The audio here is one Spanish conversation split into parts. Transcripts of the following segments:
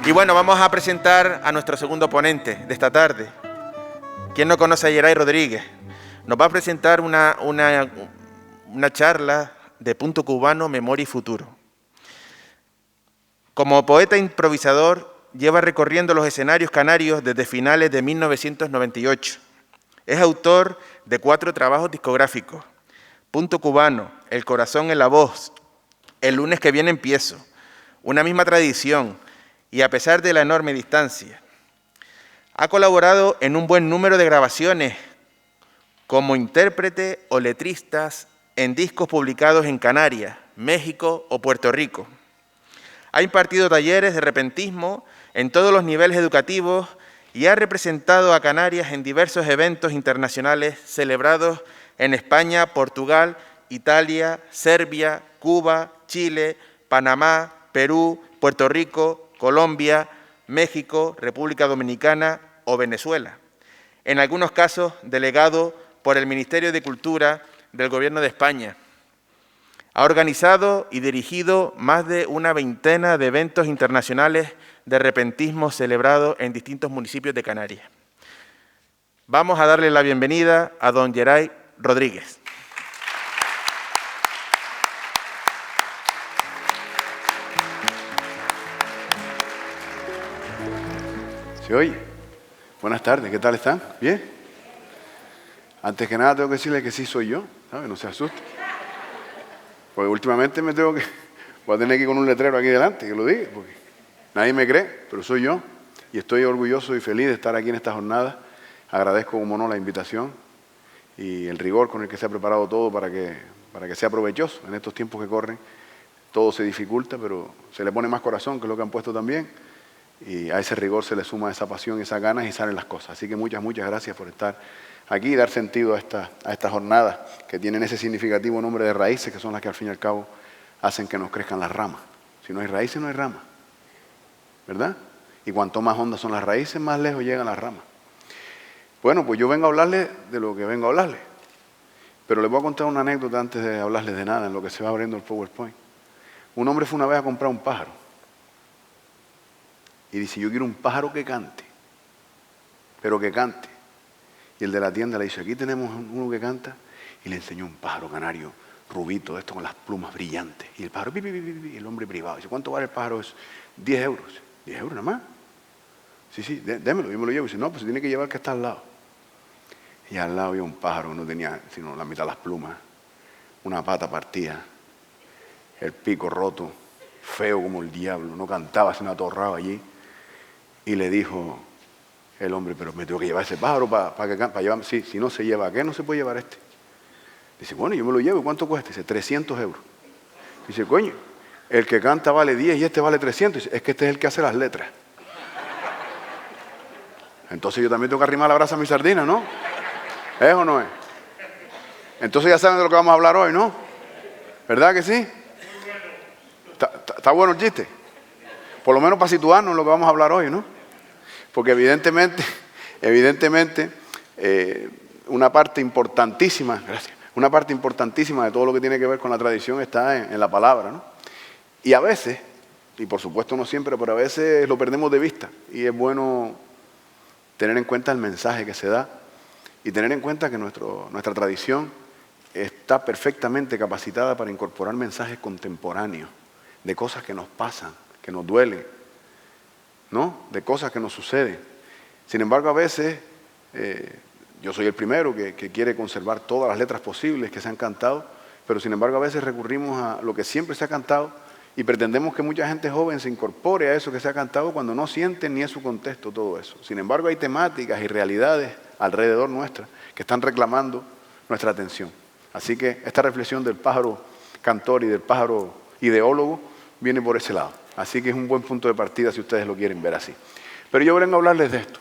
Y bueno, vamos a presentar a nuestro segundo ponente de esta tarde. ¿Quién no conoce a Geray Rodríguez? Nos va a presentar una charla de Punto Cubano, Memoria y Futuro. Como poeta improvisador, lleva recorriendo los escenarios canarios desde finales de 1998. Es autor de 4 trabajos discográficos: Punto Cubano, El corazón en la voz, El lunes que viene empiezo, Una misma tradición, y a pesar de la enorme distancia. Ha colaborado en un buen número de grabaciones como intérprete o letristas en discos publicados en Canarias, México o Puerto Rico. Ha impartido talleres de repentismo en todos los niveles educativos y ha representado a Canarias en diversos eventos internacionales celebrados en España, Portugal, Italia, Serbia, Cuba, Chile, Panamá, Perú, Puerto Rico, Colombia, México, República Dominicana o Venezuela. En algunos casos, delegado por el Ministerio de Cultura del Gobierno de España. Ha organizado y dirigido más de una veintena de eventos internacionales de repentismo celebrados en distintos municipios de Canarias. Vamos a darle la bienvenida a don Geray Rodríguez. ¿Se oye? Buenas tardes, ¿qué tal están? ¿Bien? Antes que nada tengo que decirle que sí soy yo, ¿sabe? No se asuste. Porque últimamente voy a tener que ir con un letrero aquí delante, que lo diga, porque nadie me cree, pero soy yo. Y estoy orgulloso y feliz de estar aquí en esta jornada. Agradezco, como no, la invitación y el rigor con el que se ha preparado todo para que sea provechoso. En estos tiempos que corren, todo se dificulta, pero se le pone más corazón, que es lo que han puesto también. Y a ese rigor se le suma esa pasión y esas ganas y salen las cosas. Así que muchas gracias por estar aquí y dar sentido a esta jornada que tienen ese significativo nombre de raíces, que son las que al fin y al cabo hacen que nos crezcan las ramas. Si no hay raíces, no hay ramas, ¿verdad? Y cuanto más hondas son las raíces, más lejos llegan las ramas. Bueno, pues yo vengo a hablarles de lo que vengo a hablarles. Pero les voy a contar una anécdota antes de hablarles de nada, en lo que se va abriendo el PowerPoint. Un hombre fue una vez a comprar un pájaro. Y dice, yo quiero un pájaro que cante, pero que cante. Y el de la tienda le dice, aquí tenemos uno que canta. Y le enseñó un pájaro canario, rubito, esto con las plumas brillantes. Y el pájaro, y el hombre privado, dice, ¿cuánto vale el pájaro eso? 10 euros. 10 euros nada más. Sí, démelo, yo me lo llevo. Y dice, no, pues se tiene que llevar el que está al lado. Y al lado había un pájaro que no tenía sino la mitad de las plumas, una pata partida, el pico roto, feo como el diablo, no cantaba, sino atorrado allí. Y le dijo el hombre, pero me tengo que llevar ese pájaro para llevar. Sí, si no se lleva, ¿a qué no se puede llevar este? Dice, bueno, yo me lo llevo, ¿y cuánto cuesta? Dice, 300 euros. Dice, coño, el que canta vale 10 y este vale 300. Dice, es que este es el que hace las letras. Entonces yo también tengo que arrimar la brasa a mi sardina, ¿no? ¿Es o no es? Entonces ya saben de lo que vamos a hablar hoy, ¿no? ¿Verdad que sí? ¿Está bueno el chiste? Por lo menos para situarnos en lo que vamos a hablar hoy, ¿no? Porque evidentemente, una parte importantísima, una parte importantísima de todo lo que tiene que ver con la tradición está en la palabra, ¿no? Y a veces, y por supuesto no siempre, pero a veces lo perdemos de vista. Y es bueno tener en cuenta el mensaje que se da y tener en cuenta que nuestra tradición está perfectamente capacitada para incorporar mensajes contemporáneos de cosas que nos pasan, que nos duelen, ¿no? De cosas que nos suceden. Sin embargo, a veces, yo soy el primero que quiere conservar todas las letras posibles que se han cantado, pero sin embargo a veces recurrimos a lo que siempre se ha cantado y pretendemos que mucha gente joven se incorpore a eso que se ha cantado cuando no sienten ni es su contexto todo eso. Sin embargo, hay temáticas y realidades alrededor nuestra que están reclamando nuestra atención. Así que esta reflexión del pájaro cantor y del pájaro ideólogo viene por ese lado. Así que es un buen punto de partida si ustedes lo quieren ver así. Pero yo vengo a hablarles de esto.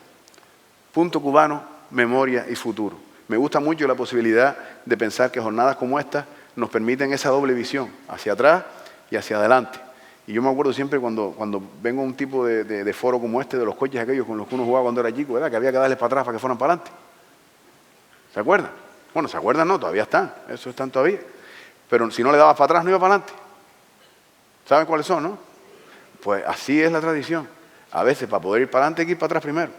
Punto Cubano, Memoria y Futuro. Me gusta mucho la posibilidad de pensar que jornadas como estas nos permiten esa doble visión, hacia atrás y hacia adelante. Y yo me acuerdo siempre cuando vengo a un tipo de foro como este, de los coches aquellos con los que uno jugaba cuando era chico, ¿verdad? Que había que darles para atrás para que fueran para adelante. ¿Se acuerdan? Bueno, ¿se acuerdan? No, todavía están. Eso están todavía. Pero si no le dabas para atrás, no iba para adelante. ¿Saben cuáles son, no? Pues así es la tradición. A veces para poder ir para adelante hay que ir para atrás primero,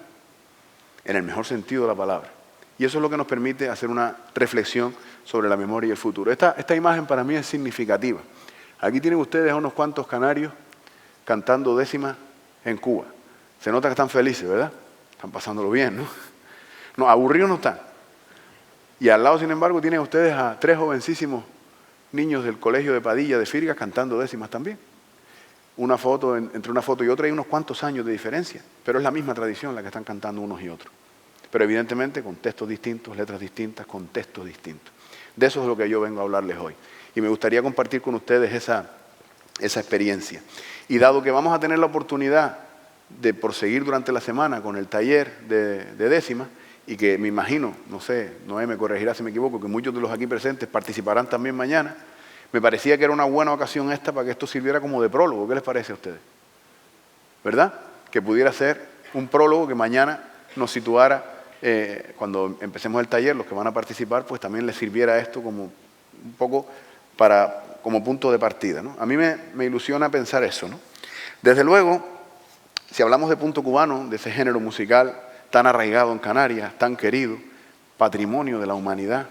en el mejor sentido de la palabra. Y eso es lo que nos permite hacer una reflexión sobre la memoria y el futuro. Esta imagen para mí es significativa. Aquí tienen ustedes a unos cuantos canarios cantando décimas en Cuba. Se nota que están felices, ¿verdad? Están pasándolo bien, ¿no? No, aburridos no están. Y al lado, sin embargo, tienen ustedes a 3 jovencísimos niños del colegio de Padilla de Firgas cantando décimas también. Una foto, entre una foto y otra hay unos cuantos años de diferencia, pero es la misma tradición la que están cantando unos y otros. Pero evidentemente con textos distintos, letras distintas, contextos distintos. De eso es lo que yo vengo a hablarles hoy. Y me gustaría compartir con ustedes esa experiencia. Y dado que vamos a tener la oportunidad de proseguir durante la semana con el taller de décimas, y que me imagino, no sé, Noé me corregirá si me equivoco, que muchos de los aquí presentes participarán también mañana, me parecía que era una buena ocasión esta para que esto sirviera como de prólogo. ¿Qué les parece a ustedes? ¿Verdad? Que pudiera ser un prólogo que mañana nos situara, cuando empecemos el taller, los que van a participar, pues también les sirviera esto como un poco como punto de partida, ¿no? A mí me ilusiona pensar eso, ¿no? Desde luego, si hablamos de punto cubano, de ese género musical tan arraigado en Canarias, tan querido, patrimonio de la humanidad,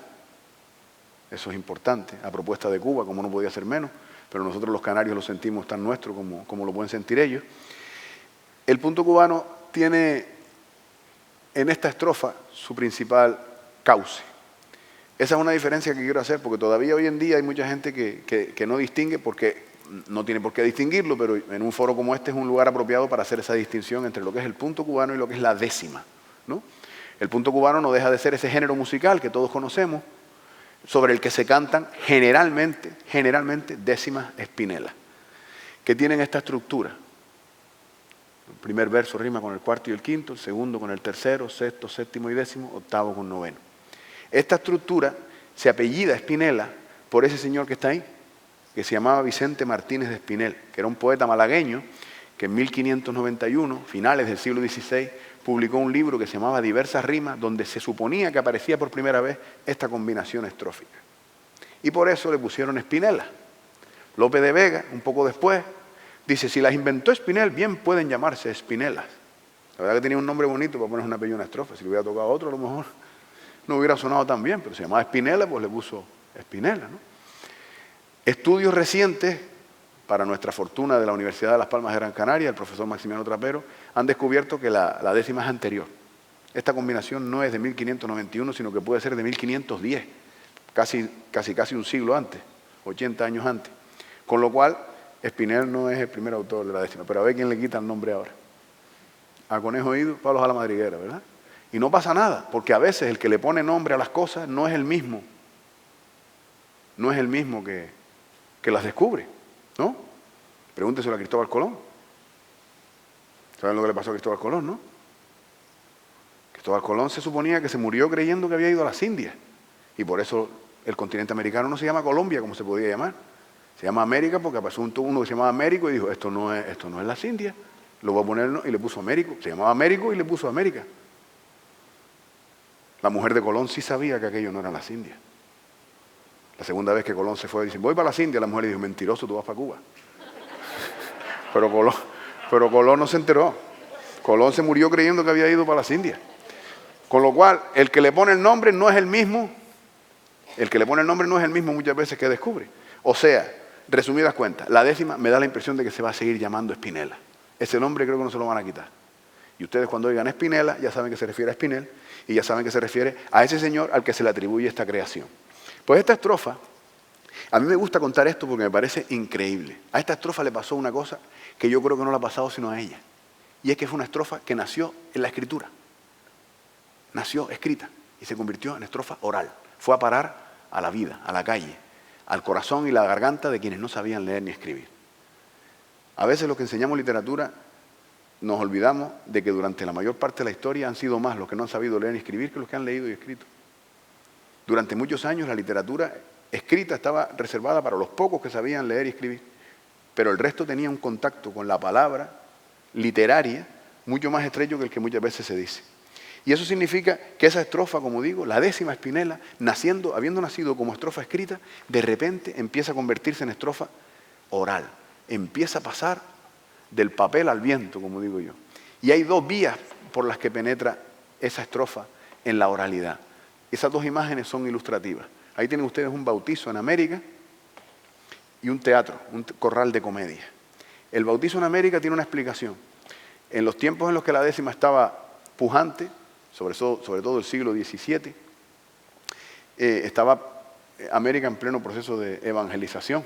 eso es importante, a propuesta de Cuba, como no podía ser menos, pero nosotros los canarios lo sentimos tan nuestro como lo pueden sentir ellos. El punto cubano tiene en esta estrofa su principal cauce. Esa es una diferencia que quiero hacer, porque todavía hoy en día hay mucha gente que no distingue, porque no tiene por qué distinguirlo, pero en un foro como este es un lugar apropiado para hacer esa distinción entre lo que es el punto cubano y lo que es la décima, ¿no? El punto cubano no deja de ser ese género musical que todos conocemos, sobre el que se cantan generalmente décimas espinelas, que tienen esta estructura. El primer verso rima con el cuarto y el quinto, el segundo con el tercero, sexto, séptimo y décimo, octavo con noveno. Esta estructura se apellida Espinela por ese señor que está ahí, que se llamaba Vicente Martínez de Espinel, que era un poeta malagueño que en 1591, finales del siglo XVI, publicó un libro que se llamaba Diversas Rimas, donde se suponía que aparecía por primera vez esta combinación estrófica. Y por eso le pusieron Espinela. Lope de Vega, un poco después, dice, si las inventó Espinel, bien pueden llamarse Espinelas. La verdad que tenía un nombre bonito para poner una apellido en una estrofa. Si le hubiera tocado a otro, a lo mejor no hubiera sonado tan bien, pero se llamaba Espinela, pues le puso Espinela, ¿no? Estudios recientes, para nuestra fortuna, de la Universidad de Las Palmas de Gran Canaria, el profesor Maximiano Trapero, han descubierto que la décima es anterior. Esta combinación no es de 1591, sino que puede ser de 1510, casi un siglo antes, 80 años antes. Con lo cual, Espinel no es el primer autor de la décima, pero a ver quién le quita el nombre ahora. A conejo oído, palos a la madriguera, ¿verdad? Y no pasa nada, porque a veces el que le pone nombre a las cosas no es el mismo. No es el mismo que las descubre, ¿no? Pregúnteselo a Cristóbal Colón. ¿Saben lo que le pasó a Cristóbal Colón, no? Cristóbal Colón se suponía que se murió creyendo que había ido a las Indias. Y por eso el continente americano no se llama Colombia, como se podía llamar. Se llama América porque pasó uno que se llamaba Américo y dijo, esto no es las Indias. Lo voy a poner, y le puso Américo. Se llamaba Américo y le puso América. La mujer de Colón sí sabía que aquello no eran las Indias. La segunda vez que Colón se fue, dice, voy para las Indias. La mujer le dijo, mentiroso, tú vas para Cuba. Pero Colón no se enteró. Colón se murió creyendo que había ido para las Indias. Con lo cual, el que le pone el nombre no es el mismo. El que le pone el nombre no es el mismo muchas veces que descubre. O sea, resumidas cuentas, la décima me da la impresión de que se va a seguir llamando Espinela. Ese nombre creo que no se lo van a quitar. Y ustedes cuando oigan Espinela ya saben que se refiere a Espinel y ya saben que se refiere a ese señor al que se le atribuye esta creación. Pues esta estrofa, a mí me gusta contar esto porque me parece increíble. A esta estrofa le pasó una cosa que yo creo que no le ha pasado sino a ella. Y es que fue una estrofa que nació en la escritura. Nació escrita y se convirtió en estrofa oral. Fue a parar a la vida, a la calle, al corazón y la garganta de quienes no sabían leer ni escribir. A veces los que enseñamos literatura nos olvidamos de que durante la mayor parte de la historia han sido más los que no han sabido leer ni escribir que los que han leído y escrito. Durante muchos años la literatura escrita estaba reservada para los pocos que sabían leer y escribir, pero el resto tenía un contacto con la palabra literaria mucho más estrecho que el que muchas veces se dice. Y eso significa que esa estrofa, como digo, la décima Espinela, habiendo nacido como estrofa escrita, de repente empieza a convertirse en estrofa oral. Empieza a pasar del papel al viento, como digo yo. Y hay dos vías por las que penetra esa estrofa en la oralidad. Esas dos imágenes son ilustrativas. Ahí tienen ustedes un bautizo en América y un teatro, un corral de comedia. El bautizo en América tiene una explicación. En los tiempos en los que la décima estaba pujante, sobre todo el siglo XVII, estaba América en pleno proceso de evangelización.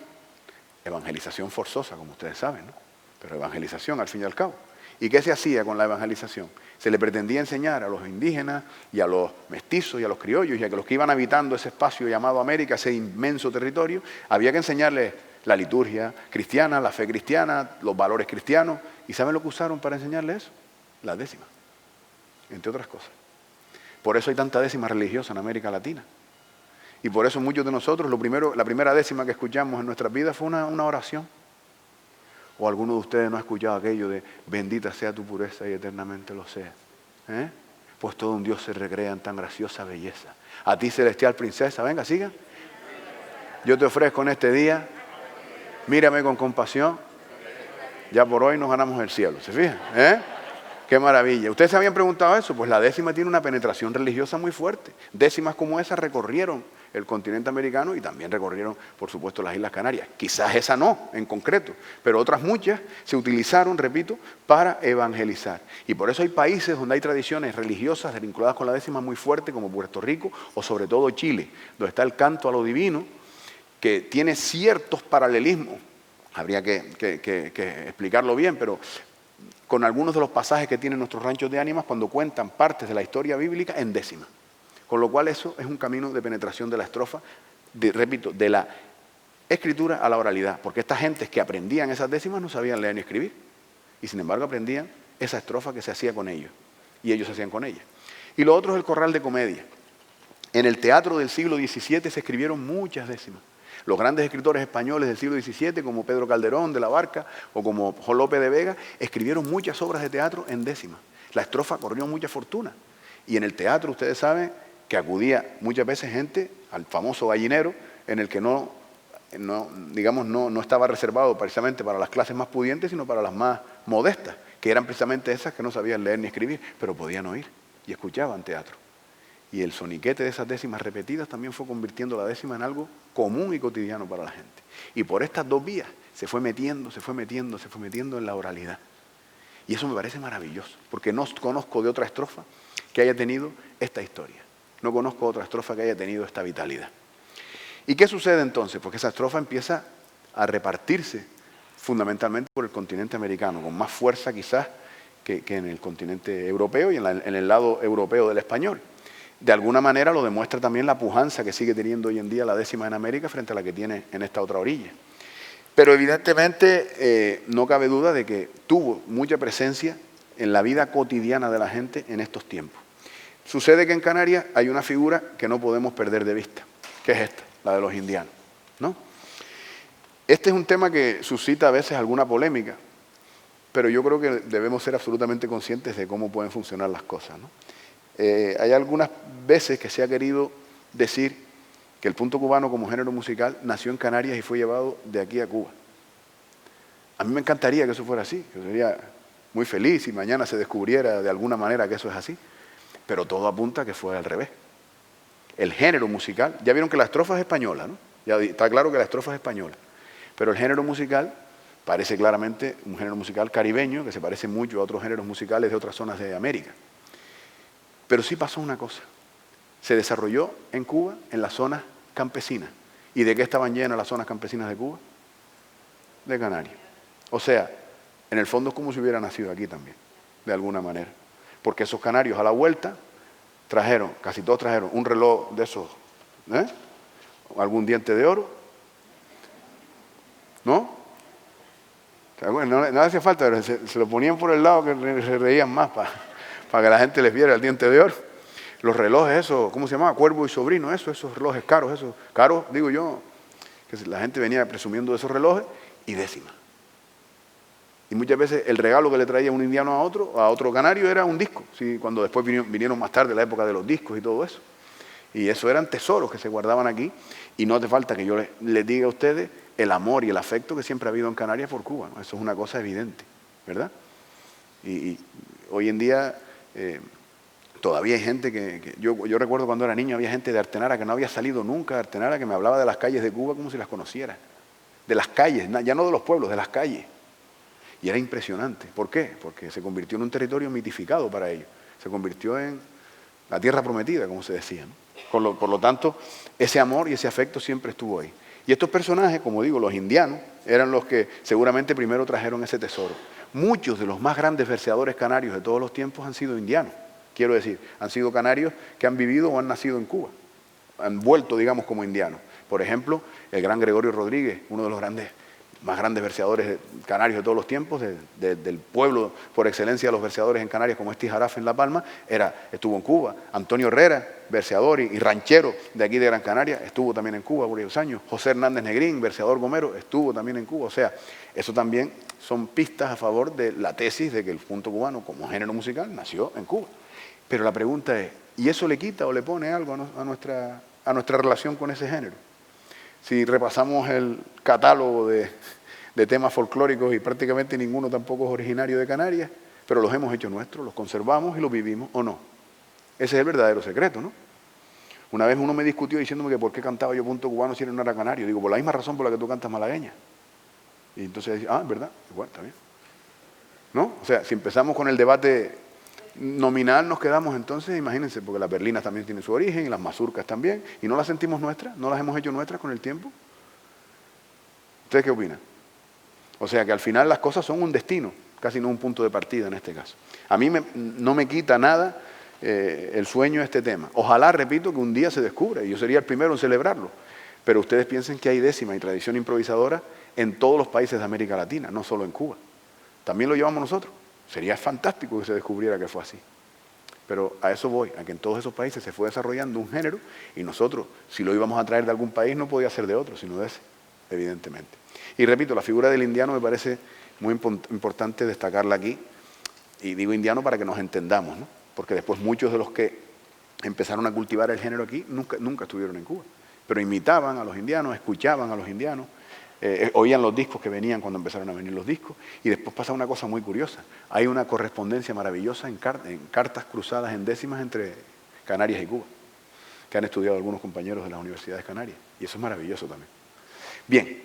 Evangelización forzosa, como ustedes saben, ¿no? Pero evangelización al fin y al cabo. ¿Y qué se hacía con la evangelización? Se le pretendía enseñar a los indígenas y a los mestizos y a los criollos y a los que iban habitando ese espacio llamado América, ese inmenso territorio, había que enseñarles la liturgia cristiana, la fe cristiana, los valores cristianos. ¿Y saben lo que usaron para enseñarles eso? La décima, entre otras cosas. Por eso hay tanta décima religiosa en América Latina. Y por eso muchos de nosotros, la primera décima que escuchamos en nuestras vidas fue una oración. O alguno de ustedes no ha escuchado aquello de bendita sea tu pureza y eternamente lo sea. Pues todo un Dios se recrea en tan graciosa belleza. A ti, celestial princesa, venga, siga. Yo te ofrezco en este día, mírame con compasión. Ya por hoy nos ganamos el cielo, ¿se fijan? Qué maravilla. ¿Ustedes se habían preguntado eso? Pues la décima tiene una penetración religiosa muy fuerte. Décimas como esa recorrieron el continente americano y también recorrieron, por supuesto, las Islas Canarias. Quizás esa no, en concreto, pero otras muchas se utilizaron, repito, para evangelizar. Y por eso hay países donde hay tradiciones religiosas vinculadas con la décima muy fuerte, como Puerto Rico o sobre todo Chile, donde está el canto a lo divino, que tiene ciertos paralelismos. Habría que explicarlo bien, pero con algunos de los pasajes que tienen nuestros ranchos de ánimas cuando cuentan partes de la historia bíblica en décima. Con lo cual eso es un camino de penetración de la estrofa, repito, de la escritura a la oralidad. Porque estas gentes que aprendían esas décimas no sabían leer ni escribir. Y sin embargo aprendían esa estrofa que se hacía con ellos. Y ellos se hacían con ella. Y lo otro es el corral de comedia. En el teatro del siglo XVII se escribieron muchas décimas. Los grandes escritores españoles del siglo XVII, como Pedro Calderón de la Barca o como Juan Lope de Vega, escribieron muchas obras de teatro en décimas. La estrofa corrió mucha fortuna. Y en el teatro, ustedes saben, que acudía muchas veces gente al famoso gallinero, en el que no estaba reservado precisamente para las clases más pudientes, sino para las más modestas, que eran precisamente esas que no sabían leer ni escribir, pero podían oír y escuchaban teatro. Y el soniquete de esas décimas repetidas también fue convirtiendo la décima en algo común y cotidiano para la gente. Y por estas dos vías se fue metiendo en la oralidad. Y eso me parece maravilloso, porque no conozco de otra estrofa que haya tenido esta historia. No conozco otra estrofa que haya tenido esta vitalidad. ¿Y qué sucede entonces? Porque esa estrofa empieza a repartirse fundamentalmente por el continente americano, con más fuerza quizás que en el continente europeo y en el lado europeo del español. De alguna manera lo demuestra también la pujanza que sigue teniendo hoy en día la décima en América frente a la que tiene en esta otra orilla. Pero evidentemente no cabe duda de que tuvo mucha presencia en la vida cotidiana de la gente en estos tiempos. Sucede que en Canarias hay una figura que no podemos perder de vista, que es esta, la de los indianos, ¿no? Este es un tema que suscita a veces alguna polémica, pero yo creo que debemos ser absolutamente conscientes de cómo pueden funcionar las cosas, ¿no? Hay algunas veces que se ha querido decir que el punto cubano como género musical nació en Canarias y fue llevado de aquí a Cuba. A mí me encantaría que eso fuera así, yo sería muy feliz si mañana se descubriera de alguna manera que eso es así, pero todo apunta a que fue al revés. El género musical, ya vieron que la estrofa es española, ¿no? Ya está claro que la estrofa es española, pero el género musical parece claramente un género musical caribeño que se parece mucho a otros géneros musicales de otras zonas de América. Pero sí pasó una cosa, se desarrolló en Cuba en las zonas campesinas. ¿Y de qué estaban llenas las zonas campesinas de Cuba? De Canarias. O sea, en el fondo es como si hubiera nacido aquí también, de alguna manera. Porque esos canarios a la vuelta trajeron, casi todos trajeron un reloj de esos, algún diente de oro, ¿no? No hacía falta, pero se lo ponían por el lado que se reían más para que la gente les viera el diente de oro. Los relojes, esos, ¿cómo se llamaba? Cuervo y sobrino, esos relojes caros, digo yo, que la gente venía presumiendo de esos relojes y décimas. Y muchas veces el regalo que le traía un indiano a otro canario era un disco, ¿sí? Cuando después vinieron más tarde la época de los discos y todo eso. Y eso eran tesoros que se guardaban aquí. Y no hace falta que yo les diga a ustedes el amor y el afecto que siempre ha habido en Canarias por Cuba, ¿no? Eso es una cosa evidente. ¿verdad? Y hoy en día todavía hay gente que yo recuerdo cuando era niño, había gente de Artenara que no había salido nunca de Artenara, que me hablaba de las calles de Cuba como si las conociera. De las calles, ya no de los pueblos, de las calles. Y era impresionante. ¿Por qué? Porque se convirtió en un territorio mitificado para ellos. Se convirtió en la tierra prometida, como se decía, ¿no? Por lo tanto, ese amor y ese afecto siempre estuvo ahí. Y estos personajes, como digo, los indianos, eran los que seguramente primero trajeron ese tesoro. Muchos de los más grandes verseadores canarios de todos los tiempos han sido indianos. Quiero decir, han sido canarios que han vivido o han nacido en Cuba. Han vuelto, digamos, como indianos. Por ejemplo, el gran Gregorio Rodríguez, uno de los más grandes verseadores canarios de todos los tiempos, del pueblo por excelencia de los verseadores en Canarias, como es Tijarafe en La Palma, estuvo en Cuba. Antonio Herrera, verseador y ranchero de aquí de Gran Canaria, estuvo también en Cuba por varios años. José Hernández Negrín, verseador gomero, estuvo también en Cuba. O sea, eso también son pistas a favor de la tesis de que el punto cubano como género musical nació en Cuba. Pero la pregunta es, ¿y eso le quita o le pone algo a nuestra relación con ese género? Si repasamos el catálogo de temas folclóricos y prácticamente ninguno tampoco es originario de Canarias, pero los hemos hecho nuestros, los conservamos y los vivimos, ¿o no? Ese es el verdadero secreto, ¿no? Una vez uno me discutió diciéndome que por qué cantaba yo punto cubano si no era canario. Digo, por la misma razón por la que tú cantas malagueña. Y entonces, ¿verdad? Igual, está bien. ¿No? O sea, si empezamos con el debate nominal nos quedamos entonces, imagínense, porque las berlinas también tienen su origen y las mazurcas también, y no las sentimos nuestras, no las hemos hecho nuestras con el tiempo. ¿Ustedes qué opinan? O sea que al final las cosas son un destino, casi no un punto de partida en este caso. A mí no me quita nada el sueño de este tema. Ojalá, repito, que un día se descubra, y yo sería el primero en celebrarlo, pero ustedes piensen que hay décima y tradición improvisadora en todos los países de América Latina, no solo en Cuba. También lo llevamos nosotros. Sería fantástico que se descubriera que fue así. Pero a eso voy, a que en todos esos países se fue desarrollando un género y nosotros, si lo íbamos a traer de algún país, no podía ser de otro, sino de ese, evidentemente. Y repito, la figura del indiano me parece muy importante destacarla aquí, y digo indiano para que nos entendamos, ¿no? Porque después muchos de los que empezaron a cultivar el género aquí nunca estuvieron en Cuba, pero imitaban a los indianos, escuchaban a los indianos, oían los discos que venían cuando empezaron a venir los discos, y después pasa una cosa muy curiosa. Hay una correspondencia maravillosa en cartas cruzadas en décimas entre Canarias y Cuba, que han estudiado algunos compañeros de las universidades canarias, y eso es maravilloso también. Bien,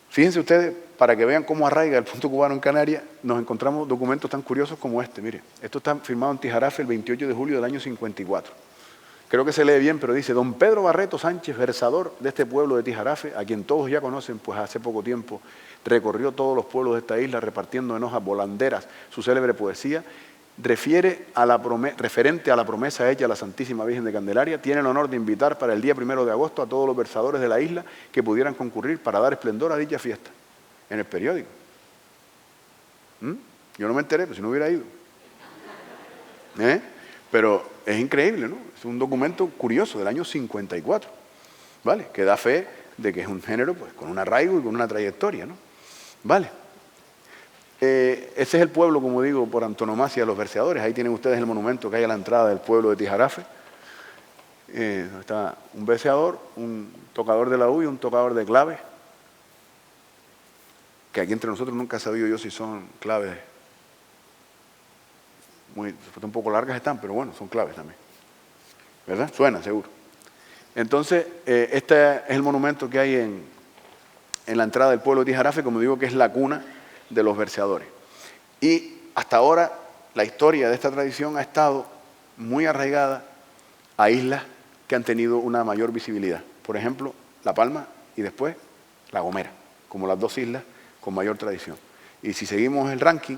fíjense ustedes, para que vean cómo arraiga el punto cubano en Canarias, nos encontramos documentos tan curiosos como este. Mire, esto está firmado en Tijarafe el 28 de julio del año 54. Creo que se lee bien, pero dice: don Pedro Barreto Sánchez, versador de este pueblo de Tijarafe, a quien todos ya conocen, pues hace poco tiempo recorrió todos los pueblos de esta isla repartiendo en hojas volanderas su célebre poesía, referente a la promesa hecha a la Santísima Virgen de Candelaria, tiene el honor de invitar para el día 1 de agosto a todos los versadores de la isla que pudieran concurrir para dar esplendor a dicha fiesta. En el periódico. Yo no me enteré, pero si no hubiera ido. Pero es increíble, ¿no? Es un documento curioso del año 54, ¿vale? Que da fe de que es un género pues, con un arraigo y con una trayectoria, ¿no? ¿Vale? Ese es el pueblo, como digo, por antonomasia de los verseadores. Ahí tienen ustedes el monumento que hay a la entrada del pueblo de Tijarafe. Está un verseador, un tocador de laúd y un tocador de claves, que aquí entre nosotros nunca he sabido yo si son claves un poco largas están, pero bueno, son claves también, ¿verdad? Suena, seguro. Entonces, este es el monumento que hay en la entrada del pueblo de Tijarafe, como digo, que es la cuna de los verseadores. Y hasta ahora la historia de esta tradición ha estado muy arraigada a islas que han tenido una mayor visibilidad. Por ejemplo, La Palma y después La Gomera, como las dos islas con mayor tradición. Y si seguimos el ranking,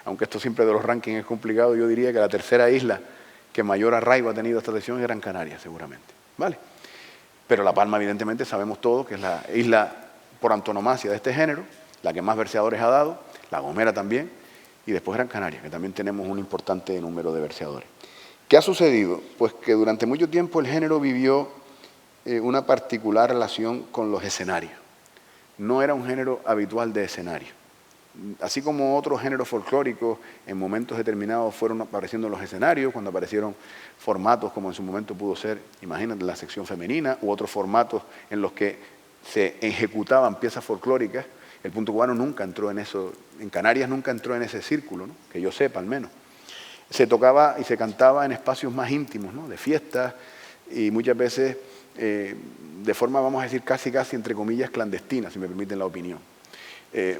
aunque esto siempre de los rankings es complicado, yo diría que la tercera isla que mayor arraigo ha tenido esta tradición es Gran Canaria, seguramente. ¿Vale? Pero La Palma, evidentemente, sabemos todos que es la isla por antonomasia de este género, la que más verseadores ha dado, La Gomera también, y después Gran Canaria, que también tenemos un importante número de verseadores. ¿Qué ha sucedido? Pues que durante mucho tiempo el género vivió una particular relación con los escenarios. No era un género habitual de escenario. Así como otros géneros folclóricos en momentos determinados fueron apareciendo en los escenarios, cuando aparecieron formatos como en su momento pudo ser, imagínate, la sección femenina, u otros formatos en los que se ejecutaban piezas folclóricas El punto cubano nunca entró en eso, en Canarias nunca entró en ese círculo, ¿no? Que yo sepa al menos. Se tocaba y se cantaba en espacios más íntimos, ¿no? De fiestas y muchas veces de forma, vamos a decir, casi entre comillas clandestina, si me permiten la opinión.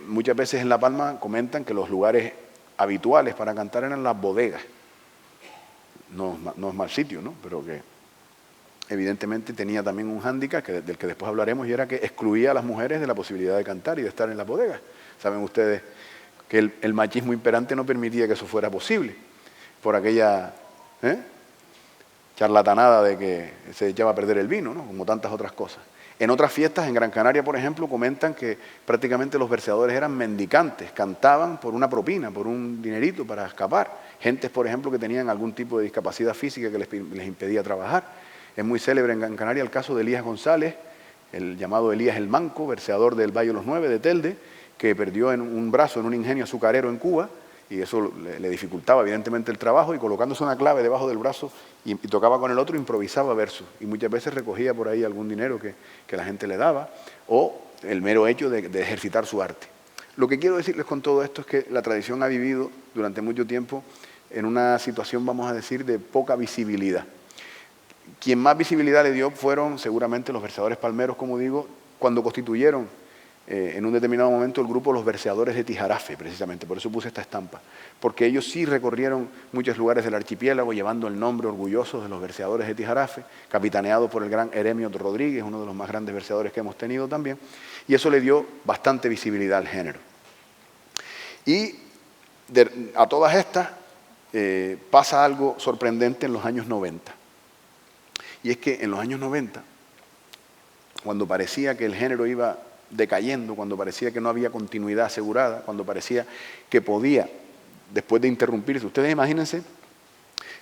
Muchas veces en La Palma comentan que los lugares habituales para cantar eran las bodegas. No es mal sitio, ¿no? Pero que evidentemente tenía también un hándicap del que después hablaremos, y era que excluía a las mujeres de la posibilidad de cantar y de estar en las bodegas. Saben ustedes que el machismo imperante no permitía que eso fuera posible, por aquella charlatanada de que se echaba a perder el vino, ¿no? Como tantas otras cosas. En otras fiestas, en Gran Canaria, por ejemplo, comentan que prácticamente los verseadores eran mendicantes, cantaban por una propina, por un dinerito para escapar. Gentes, por ejemplo, que tenían algún tipo de discapacidad física que les impedía trabajar. Es muy célebre en Gran Canaria el caso de Elías González, el llamado Elías el Manco, verseador del Valle de los Nueve de Telde, que perdió un brazo en un ingenio azucarero en Cuba, y eso le dificultaba evidentemente el trabajo, y colocándose una clave debajo del brazo y tocaba con el otro, improvisaba versos, y muchas veces recogía por ahí algún dinero que la gente le daba, o el mero hecho de ejercitar su arte. Lo que quiero decirles con todo esto es que la tradición ha vivido durante mucho tiempo en una situación, vamos a decir, de poca visibilidad. Quien más visibilidad le dio fueron seguramente los verseadores palmeros, como digo, cuando constituyeron en un determinado momento el grupo Los Verseadores de Tijarafe, precisamente, por eso puse esta estampa, porque ellos sí recorrieron muchos lugares del archipiélago llevando el nombre orgulloso de los Verseadores de Tijarafe, capitaneados por el gran Heremio Rodríguez, uno de los más grandes verseadores que hemos tenido también, y eso le dio bastante visibilidad al género. Y a todas estas pasa algo sorprendente en los años 90, y es que en los años 90, cuando parecía que el género iba decayendo, cuando parecía que no había continuidad asegurada, cuando parecía que podía, después de interrumpirse, ustedes imagínense,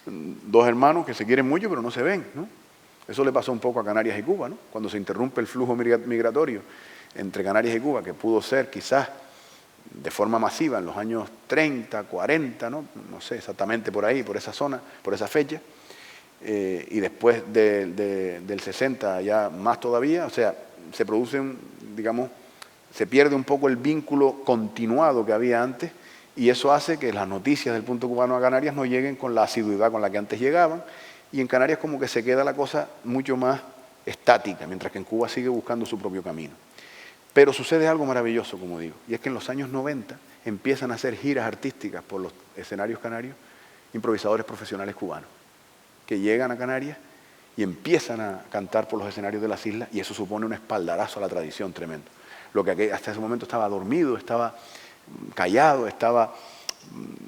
dos hermanos que se quieren mucho pero no se ven, ¿no? Eso le pasó un poco a Canarias y Cuba, ¿no? Cuando se interrumpe el flujo migratorio entre Canarias y Cuba, que pudo ser quizás de forma masiva en los años 30, 40, ¿no? No sé exactamente por ahí, por esa zona, por esa fecha, y después del 60 ya más todavía, o sea, se producen, digamos, se pierde un poco el vínculo continuado que había antes, y eso hace que las noticias del punto cubano a Canarias no lleguen con la asiduidad con la que antes llegaban, y en Canarias como que se queda la cosa mucho más estática, mientras que en Cuba sigue buscando su propio camino. Pero sucede algo maravilloso, como digo, y es que en los años 90 empiezan a hacer giras artísticas por los escenarios canarios improvisadores profesionales cubanos, que llegan a Canarias y empiezan a cantar por los escenarios de las islas, y eso supone un espaldarazo a la tradición tremendo. Lo que hasta ese momento estaba dormido, estaba callado, estaba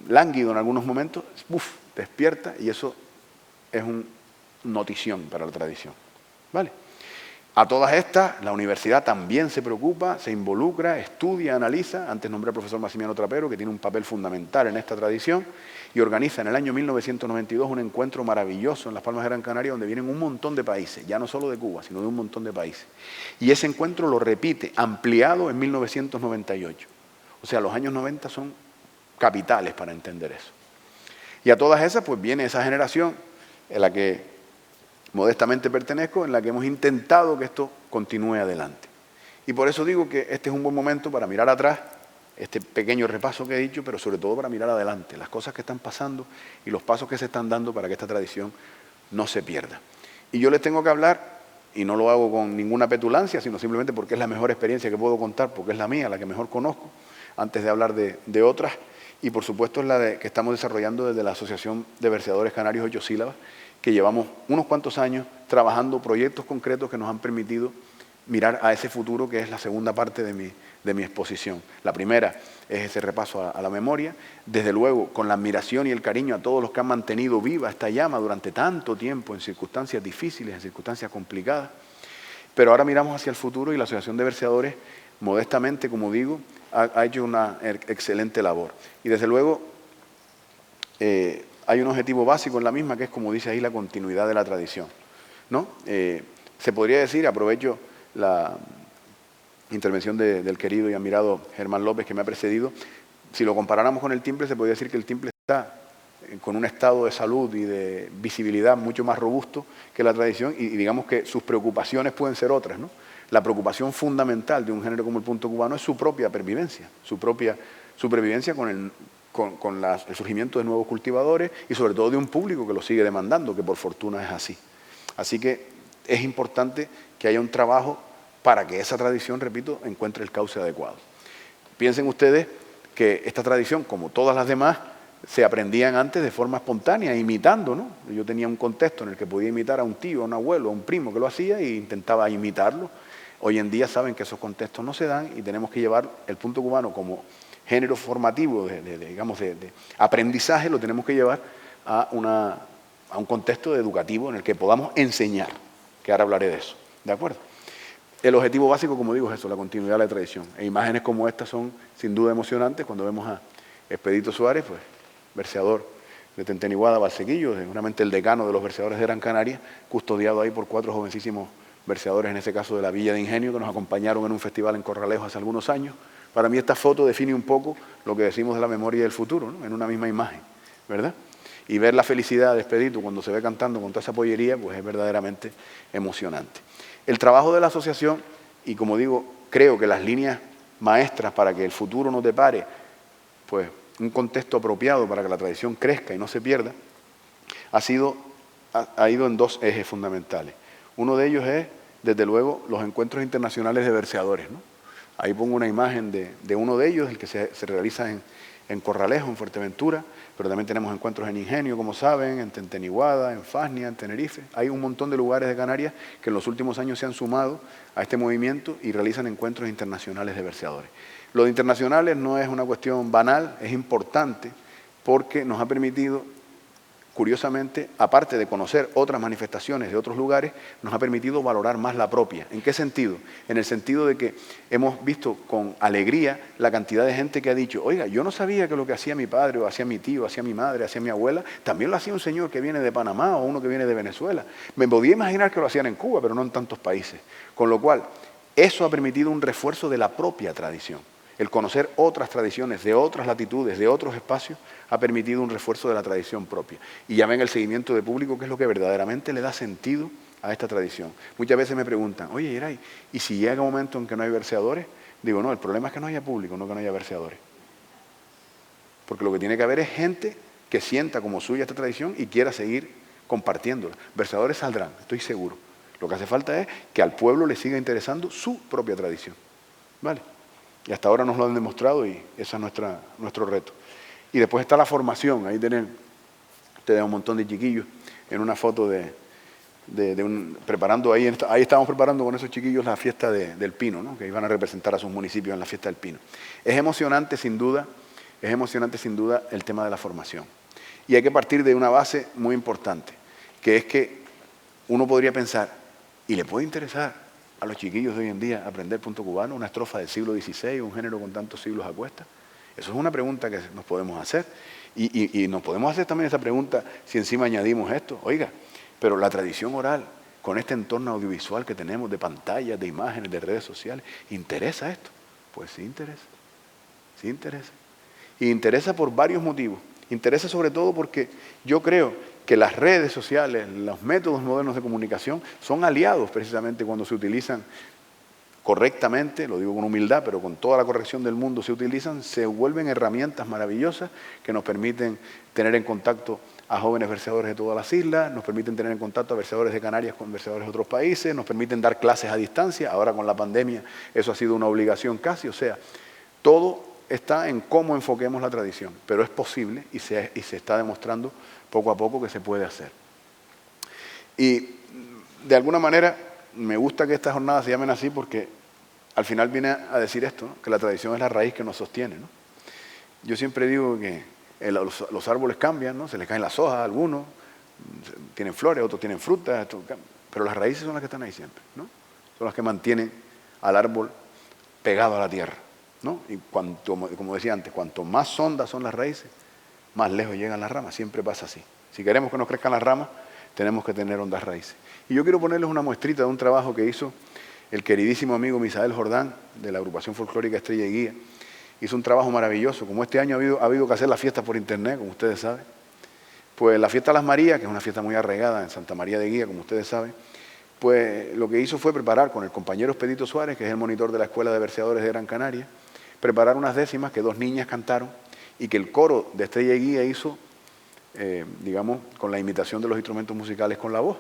lánguido en algunos momentos, despierta, y eso es una notición para la tradición, ¿vale? A todas estas, la universidad también se preocupa, se involucra, estudia, analiza. Antes nombré al profesor Maximiano Trapero, que tiene un papel fundamental en esta tradición, y organiza en el año 1992 un encuentro maravilloso en Las Palmas de Gran Canaria, donde vienen un montón de países, ya no solo de Cuba, sino de un montón de países. Y ese encuentro lo repite, ampliado en 1998. O sea, los años 90 son capitales para entender eso. Y a todas esas, pues viene esa generación en la que modestamente pertenezco, en la que hemos intentado que esto continúe adelante. Y por eso digo que este es un buen momento para mirar atrás, este pequeño repaso que he dicho, pero sobre todo para mirar adelante, las cosas que están pasando y los pasos que se están dando para que esta tradición no se pierda. Y yo les tengo que hablar, y no lo hago con ninguna petulancia, sino simplemente porque es la mejor experiencia que puedo contar, porque es la mía, la que mejor conozco, antes de hablar de otras, y por supuesto es la que estamos desarrollando desde la Asociación de Verseadores Canarios 8 Sílabas, que llevamos unos cuantos años trabajando proyectos concretos que nos han permitido mirar a ese futuro, que es la segunda parte de mi exposición. La primera es ese repaso a la memoria, desde luego con la admiración y el cariño a todos los que han mantenido viva esta llama durante tanto tiempo, en circunstancias difíciles, en circunstancias complicadas. Pero ahora miramos hacia el futuro, y la Asociación de Verseadores, modestamente, como digo, ha hecho una excelente labor. Y desde luego hay un objetivo básico en la misma, que es, como dice ahí, la continuidad de la tradición, ¿no? Se podría decir, aprovecho la intervención del querido y admirado Germán López, que me ha precedido, si lo comparáramos con el timple, se podría decir que el timple está con un estado de salud y de visibilidad mucho más robusto que la tradición, y digamos que sus preocupaciones pueden ser otras, ¿no? la preocupación fundamental de un género como el punto cubano es su propia pervivencia, su propia supervivencia con el surgimiento de nuevos cultivadores y sobre todo de un público que lo sigue demandando, que por fortuna es así. Así que es importante que haya un trabajo para que esa tradición, repito, encuentre el cauce adecuado. Piensen ustedes que esta tradición, como todas las demás, se aprendían antes de forma espontánea, imitando, ¿no? Yo tenía un contexto en el que podía imitar a un tío, a un abuelo, a un primo que lo hacía e intentaba imitarlo. Hoy en día saben que esos contextos no se dan y tenemos que llevar el punto cubano como género formativo, de aprendizaje, lo tenemos que llevar a un contexto educativo en el que podamos enseñar, que ahora hablaré de eso, ¿de acuerdo? El objetivo básico, como digo, es eso, la continuidad de la tradición. E imágenes como estas son sin duda emocionantes cuando vemos a Expedito Suárez, pues, verseador de Tenteniguada, Valsequillo, seguramente el decano de los verseadores de Gran Canaria, custodiado ahí por 4 jovencísimos verseadores, en ese caso de la Villa de Ingenio, que nos acompañaron en un festival en Corralejo hace algunos años. Para mí esta foto define un poco lo que decimos de la memoria y del futuro, ¿no? En una misma imagen, ¿verdad? Y ver la felicidad de Expedito cuando se ve cantando con toda esa pollería, pues es verdaderamente emocionante. El trabajo de la asociación, y como digo, creo que las líneas maestras para que el futuro nos depare, pues un contexto apropiado para que la tradición crezca y no se pierda, ha ido en 2 ejes fundamentales. Uno de ellos es, desde luego, los encuentros internacionales de verseadores, ¿no? Ahí pongo una imagen de uno de ellos, el que se realiza en Corralejo, en Fuerteventura, pero también tenemos encuentros en Ingenio, como saben, en Tenteniguada, en Fasnia, en Tenerife. Hay un montón de lugares de Canarias que en los últimos años se han sumado a este movimiento y realizan encuentros internacionales de verseadores. Lo de internacionales no es una cuestión banal, es importante porque nos ha permitido, curiosamente, aparte de conocer otras manifestaciones de otros lugares, nos ha permitido valorar más la propia. ¿En qué sentido? En el sentido de que hemos visto con alegría la cantidad de gente que ha dicho, oiga, yo no sabía que lo que hacía mi padre, o hacía mi tío, hacía mi madre, hacía mi abuela, también lo hacía un señor que viene de Panamá o uno que viene de Venezuela. Me podía imaginar que lo hacían en Cuba, pero no en tantos países. Con lo cual, eso ha permitido un refuerzo de la propia tradición. El conocer otras tradiciones de otras latitudes, de otros espacios, ha permitido un refuerzo de la tradición propia. Y ya ven el seguimiento de público, que es lo que verdaderamente le da sentido a esta tradición. Muchas veces me preguntan, oye, Iray, ¿y si llega un momento en que no hay verseadores? Digo, no, el problema es que no haya público, no que no haya verseadores. Porque lo que tiene que haber es gente que sienta como suya esta tradición y quiera seguir compartiéndola. Verseadores saldrán, estoy seguro. Lo que hace falta es que al pueblo le siga interesando su propia tradición. ¿Vale? Y hasta ahora nos lo han demostrado y ese es nuestro reto. Y después está la formación. Ahí tienen ustedes un montón de chiquillos en una foto preparando ahí estábamos preparando con esos chiquillos la fiesta del Pino, ¿no? Que iban a representar a sus municipios en la fiesta del Pino. Es emocionante sin duda el tema de la formación. Y hay que partir de una base muy importante, que es que uno podría pensar, ¿y le puede interesar a los chiquillos de hoy en día aprender punto cubano, una estrofa del siglo XVI, un género con tantos siglos a cuesta? Eso es una pregunta que nos podemos hacer. Y nos podemos hacer también esa pregunta si encima añadimos esto. Oiga, pero la tradición oral, con este entorno audiovisual que tenemos de pantallas, de imágenes, de redes sociales, ¿interesa esto? Pues sí interesa. Sí interesa. Y interesa por varios motivos. Interesa sobre todo porque yo creo que las redes sociales, los métodos modernos de comunicación son aliados precisamente cuando se utilizan correctamente, lo digo con humildad, pero con toda la corrección del mundo se utilizan, se vuelven herramientas maravillosas que nos permiten tener en contacto a jóvenes verseadores de todas las islas, nos permiten tener en contacto a verseadores de Canarias con verseadores de otros países, nos permiten dar clases a distancia, ahora con la pandemia eso ha sido una obligación casi, o sea, todo está en cómo enfoquemos la tradición, pero es posible y se está demostrando poco a poco que se puede hacer. Y de alguna manera me gusta que estas jornadas se llamen así porque al final viene a decir esto, ¿no? Que la tradición es la raíz que nos sostiene, ¿no? Yo siempre digo que los árboles cambian, ¿no? Se les caen las hojas a algunos, tienen flores, otros tienen frutas, pero las raíces son las que están ahí siempre, ¿no? Son las que mantienen al árbol pegado a la tierra, ¿no? Y como decía antes, cuanto más hondas son las raíces, más lejos llegan las ramas, siempre pasa así. Si queremos que nos crezcan las ramas, tenemos que tener hondas raíces. Y yo quiero ponerles una muestrita de un trabajo que hizo el queridísimo amigo Misael Jordán, de la agrupación folclórica Estrella y Guía. Hizo un trabajo maravilloso. Como este año ha habido que hacer las fiestas por internet, como ustedes saben, pues la fiesta de las Marías, que es una fiesta muy arraigada en Santa María de Guía, como ustedes saben, pues lo que hizo fue preparar con el compañero Expedito Suárez, que es el monitor de la Escuela de Verseadores de Gran Canaria, preparar unas décimas que 2 niñas cantaron y que el coro de Estrella y Guía hizo, digamos, con la imitación de los instrumentos musicales con la voz,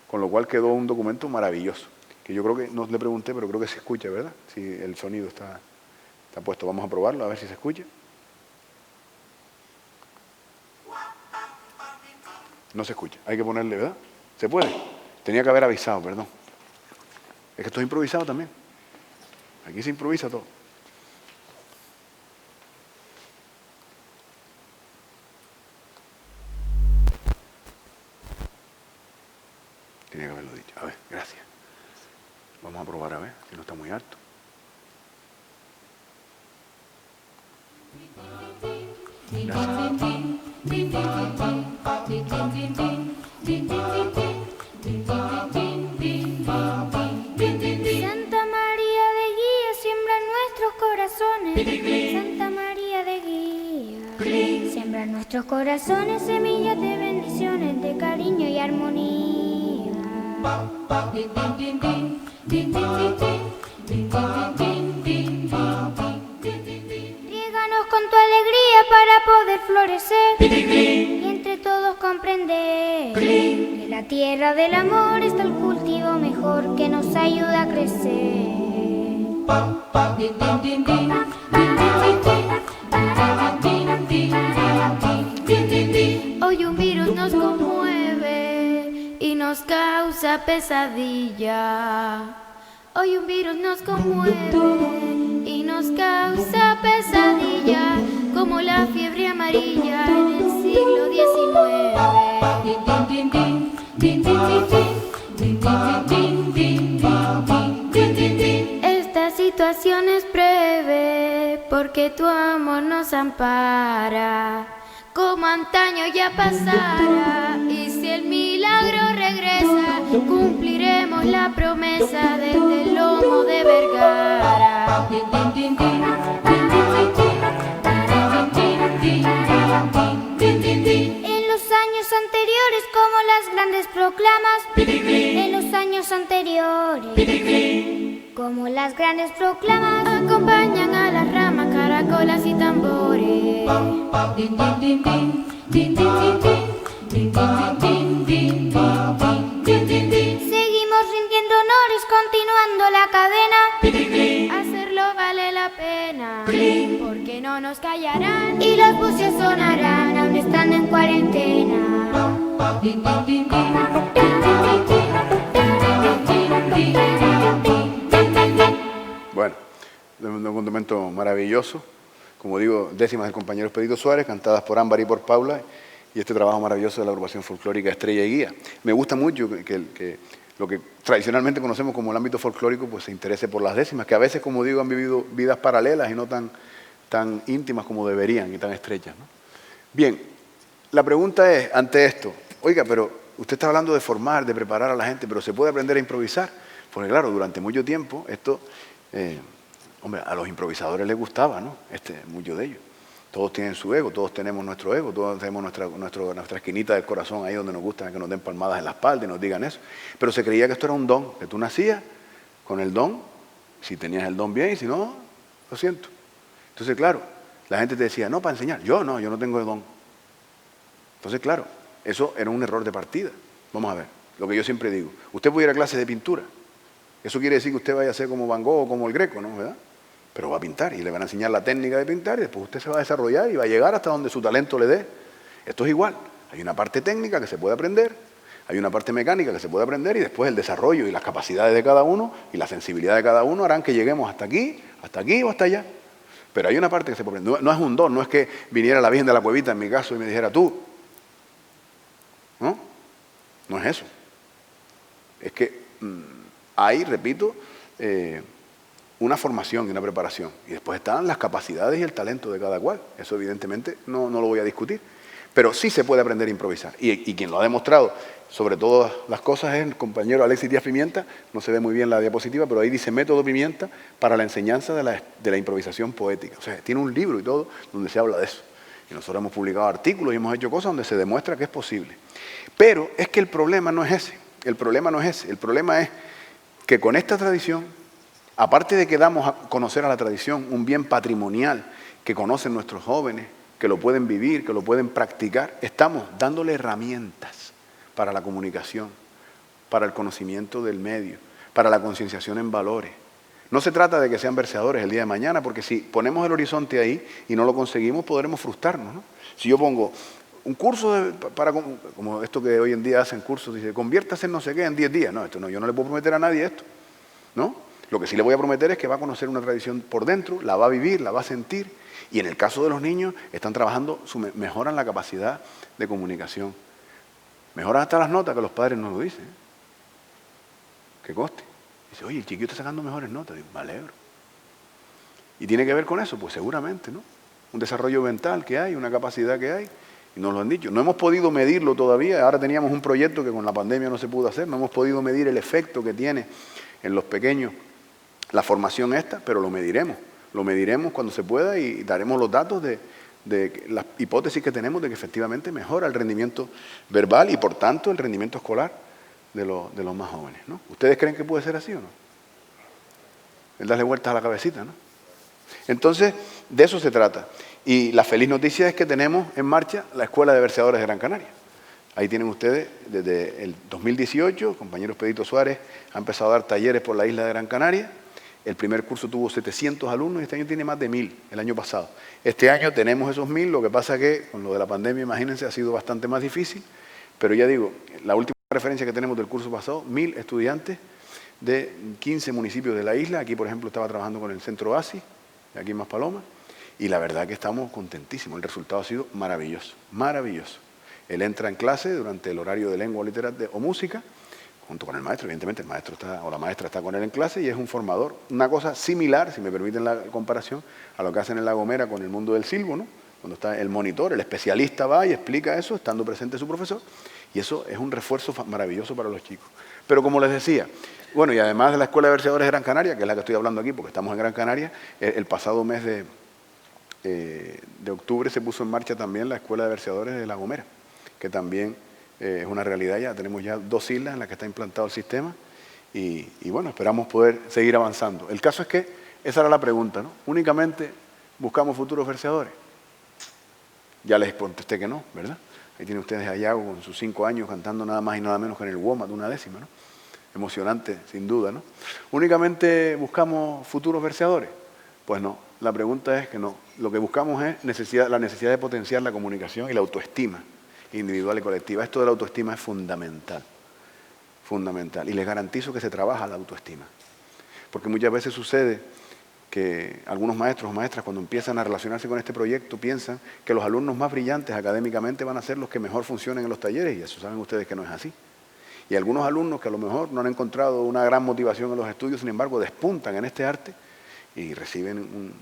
con lo cual quedó un documento maravilloso, que yo creo que, no le pregunté, pero creo que se escucha, ¿verdad? Si el sonido está puesto. Vamos a probarlo, a ver si se escucha. No se escucha, hay que ponerle, ¿verdad? ¿Se puede? Tenía que haber avisado, perdón. Es que esto es improvisado también. Aquí se improvisa todo. Tenía que haberlo dicho. A ver, gracias. Vamos a probar a ver si no está muy alto. Santa María de Guía siembra en nuestros corazones. Santa María de Guía siembra en nuestros corazones semillas de bendiciones, de cariño y armonía. Riéganos con tu alegría para poder florecer y entre todos comprender que la tierra del amor está el cultivo mejor que nos ayuda a crecer. Hoy un virus nos conmueve y nos causa pesadilla. Hoy un virus nos conmueve y nos causa pesadilla, como la fiebre amarilla en el siglo XIX. Esta situación es breve porque tu amor nos ampara, como antaño ya pasara, y si el milagro regresa, cumpliremos la promesa desde el lomo de Vergara. En los años anteriores, como las grandes proclamas, en los años anteriores, como las grandes proclamas, acompañan a las ramas, caracolas y tambores. Seguimos rindiendo honores, continuando la cadena. Hacerlo vale la pena, porque no nos callarán y los buses sonarán, aún estando en cuarentena. Bueno, un documento maravilloso. Como digo, décimas del compañero Expedito Suárez, cantadas por Ámbar y por Paula, y este trabajo maravilloso de la agrupación folclórica Estrella y Guía. Me gusta mucho que lo que tradicionalmente conocemos como el ámbito folclórico pues se interese por las décimas, que a veces, como digo, han vivido vidas paralelas y no tan íntimas como deberían y tan estrechas, ¿no? Bien, la pregunta es, ante esto, oiga, pero usted está hablando de formar, de preparar a la gente, pero ¿se puede aprender a improvisar? Porque claro, durante mucho tiempo esto, hombre, a los improvisadores les gustaba, ¿no? Muchos de ellos. Todos tienen su ego, todos tenemos nuestro ego, todos tenemos nuestra esquinita del corazón ahí donde nos gusta que nos den palmadas en la espalda y nos digan eso. Pero se creía que esto era un don, que tú nacías con el don, si tenías el don bien y si no, lo siento. Entonces, claro, la gente te decía, no, para enseñar. Yo no tengo el don. Entonces, claro, eso era un error de partida. Vamos a ver, lo que yo siempre digo. Usted puede ir a clases de pintura. Eso quiere decir que usted vaya a ser como Van Gogh o como el Greco, ¿no? ¿Verdad? Pero va a pintar y le van a enseñar la técnica de pintar y después usted se va a desarrollar y va a llegar hasta donde su talento le dé. Esto es igual. Hay una parte técnica que se puede aprender, hay una parte mecánica que se puede aprender y después el desarrollo y las capacidades de cada uno y la sensibilidad de cada uno harán que lleguemos hasta aquí o hasta allá. Pero hay una parte que se puede aprender. No es un don, no es que viniera la Virgen de la Cuevita en mi caso y me dijera tú. ¿No? No es eso. Es que hay, repito, una formación y una preparación. Y después están las capacidades y el talento de cada cual. Eso evidentemente no lo voy a discutir. Pero sí se puede aprender a improvisar. Y quien lo ha demostrado sobre todas las cosas es el compañero Alexis Díaz Pimienta. No se ve muy bien la diapositiva, pero ahí dice Método Pimienta para la enseñanza de la improvisación poética. O sea, tiene un libro y todo donde se habla de eso. Y nosotros hemos publicado artículos y hemos hecho cosas donde se demuestra que es posible. Pero es que el problema no es ese. el problema no es ese. El problema es que con esta tradición, aparte de que damos a conocer a la tradición un bien patrimonial que conocen nuestros jóvenes, que lo pueden vivir, que lo pueden practicar, estamos dándole herramientas para la comunicación, para el conocimiento del medio, para la concienciación en valores. No se trata de que sean verseadores el día de mañana, porque si ponemos el horizonte ahí y no lo conseguimos, podremos frustrarnos, ¿no? Si yo pongo un curso como esto que hoy en día hacen cursos, dice, conviértase en no sé qué en 10 días. No, esto no, yo no le puedo prometer a nadie esto, ¿no? Lo que sí le voy a prometer es que va a conocer una tradición por dentro, la va a vivir, la va a sentir, y en el caso de los niños, están trabajando, mejoran la capacidad de comunicación. Mejoran hasta las notas, que los padres nos lo dicen. Que coste. Dice, oye, el chiquillo está sacando mejores notas. Digo, me alegro. ¿Y tiene que ver con eso? Pues seguramente, ¿no? Un desarrollo mental que hay, una capacidad que hay, y nos lo han dicho. No hemos podido medirlo todavía. Ahora teníamos un proyecto que con la pandemia no se pudo hacer. No hemos podido medir el efecto que tiene en los pequeños la formación esta, pero lo mediremos. Lo mediremos cuando se pueda y daremos los datos de las hipótesis que tenemos de que efectivamente mejora el rendimiento verbal y por tanto el rendimiento escolar de los más jóvenes, ¿no? ¿Ustedes creen que puede ser así o no? El darle vueltas a la cabecita, ¿no? Entonces, de eso se trata. Y la feliz noticia es que tenemos en marcha la Escuela de Verseadores de Gran Canaria. Ahí tienen ustedes, desde el 2018, el compañero Expedito Suárez ha empezado a dar talleres por la isla de Gran Canaria. El primer curso tuvo 700 alumnos y este año tiene más de 1000, el año pasado. Este año tenemos esos 1000, lo que pasa que con lo de la pandemia, imagínense, ha sido bastante más difícil. Pero ya digo, la última referencia que tenemos del curso pasado, 1000 estudiantes de 15 municipios de la isla. Aquí, por ejemplo, estaba trabajando con el Centro Oasis, aquí en Maspalomas, y la verdad que estamos contentísimos. El resultado ha sido maravilloso, maravilloso. Él entra en clase durante el horario de lengua, literatura o música, junto con el maestro, evidentemente el maestro o la maestra está con él en clase y es un formador. Una cosa similar, si me permiten la comparación, a lo que hacen en La Gomera con el mundo del silbo, ¿no? Cuando está el monitor, el especialista va y explica eso, estando presente su profesor, y eso es un refuerzo maravilloso para los chicos. Pero como les decía, bueno, y además de la Escuela de Verseadores de Gran Canaria, que es la que estoy hablando aquí porque estamos en Gran Canaria, el pasado mes de octubre se puso en marcha también la Escuela de Verseadores de La Gomera, que también es una realidad ya. Tenemos ya 2 islas en las que está implantado el sistema y bueno, esperamos poder seguir avanzando. El caso es que esa era la pregunta, ¿no? ¿Únicamente buscamos futuros verseadores? Ya les contesté que no, ¿verdad? Ahí tienen ustedes a Yago con sus 5 años cantando nada más y nada menos que en el WOMAD de 1/10, ¿no? Emocionante, sin duda, ¿no? ¿Únicamente buscamos futuros verseadores? Pues no, la pregunta es que no. Lo que buscamos es la necesidad de potenciar la comunicación y la autoestima individual y colectiva. Esto de la autoestima es fundamental, fundamental. Y les garantizo que se trabaja la autoestima. Porque muchas veces sucede que algunos maestros o maestras cuando empiezan a relacionarse con este proyecto piensan que los alumnos más brillantes académicamente van a ser los que mejor funcionen en los talleres y eso saben ustedes que no es así. Y algunos alumnos que a lo mejor no han encontrado una gran motivación en los estudios, sin embargo, despuntan en este arte y reciben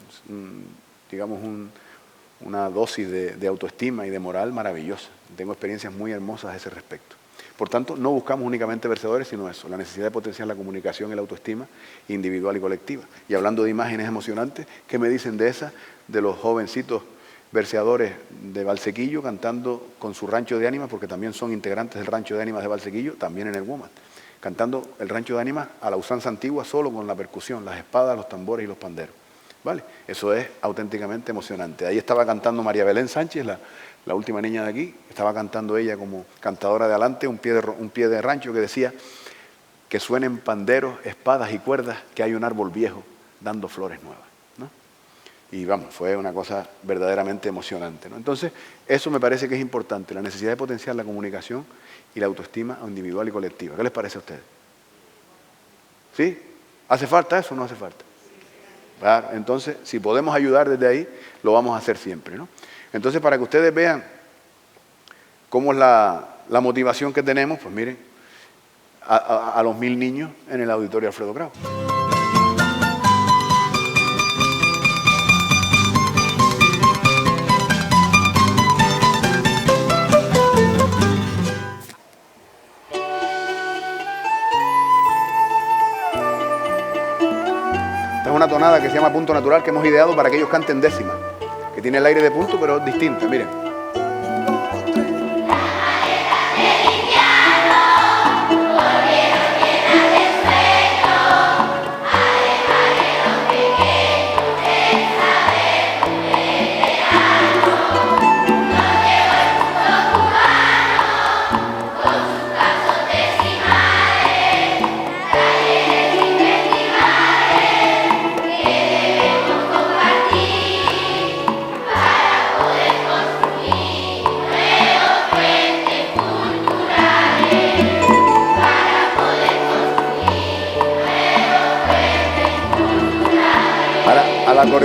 una dosis de autoestima y de moral maravillosa. Tengo experiencias muy hermosas a ese respecto. Por tanto, no buscamos únicamente verseadores, sino eso, la necesidad de potenciar la comunicación y la autoestima individual y colectiva. Y hablando de imágenes emocionantes, ¿qué me dicen de los jovencitos verseadores de Valsequillo cantando con su rancho de ánimas, porque también son integrantes del rancho de ánimas de Valsequillo, también en el WOMAD, cantando el rancho de ánimas a la usanza antigua solo con la percusión, las espadas, los tambores y los panderos? ¿Vale? Eso es auténticamente emocionante. Ahí estaba cantando María Belén Sánchez, la última niña de aquí, estaba cantando ella como cantadora de adelante, un pie de rancho que decía que suenen panderos, espadas y cuerdas, que hay un árbol viejo dando flores nuevas, ¿no? Y vamos, fue una cosa verdaderamente emocionante, ¿no? Entonces, eso me parece que es importante, la necesidad de potenciar la comunicación y la autoestima individual y colectiva. ¿Qué les parece a ustedes? ¿Sí? ¿Hace falta eso o no hace falta? Claro, entonces, si podemos ayudar desde ahí, lo vamos a hacer siempre, ¿no? Entonces, para que ustedes vean cómo es la motivación que tenemos, pues miren, a los 1000 niños en el auditorio Alfredo Kraus. Esta es una tonada que se llama punto natural que hemos ideado para que ellos canten décima, que tiene el aire de punto pero es distinta, miren.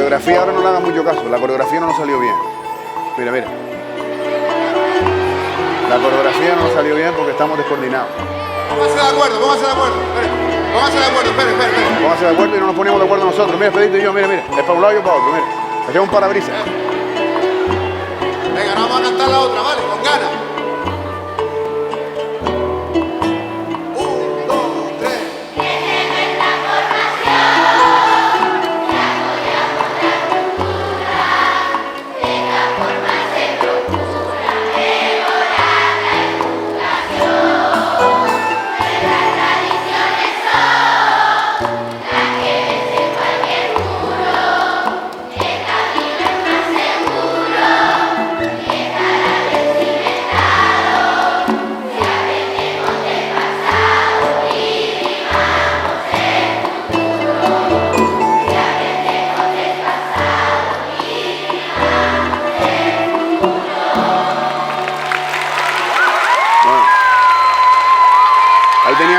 coreografía ahora no le hagan mucho caso, la coreografía no nos salió bien. Mira, mira. La coreografía no nos salió bien porque estamos descoordinados. Pónganse de acuerdo, pónganse de acuerdo. Pónganse de acuerdo, espere. Pónganse de acuerdo y no nos ponemos de acuerdo nosotros. Mira, Pedrito y yo, mira. Es para un lado y yo para otro, mira. Hacemos un parabrisas. Venga, ahora vamos a cantar la otra, ¿vale? Con ganas. 1, 2, 3.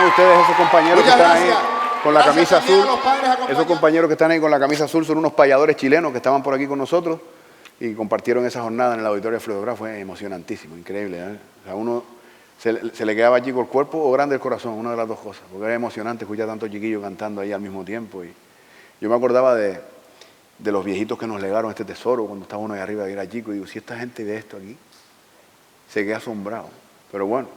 Ustedes, esos compañeros que están ahí con la camisa azul, esos compañeros compañeros que están ahí con la camisa azul son unos payadores chilenos que estaban por aquí con nosotros y compartieron esa jornada en el auditorio de Fluidograf. Fue emocionantísimo, increíble, ¿eh? O sea, uno se le quedaba chico el cuerpo o grande el corazón, una de las dos cosas, porque era emocionante escuchar a tantos chiquillos cantando ahí al mismo tiempo. Y yo me acordaba de los viejitos que nos legaron este tesoro cuando estaba uno ahí arriba y era chico, y digo, si esta gente ve esto aquí, se queda asombrado. Pero bueno,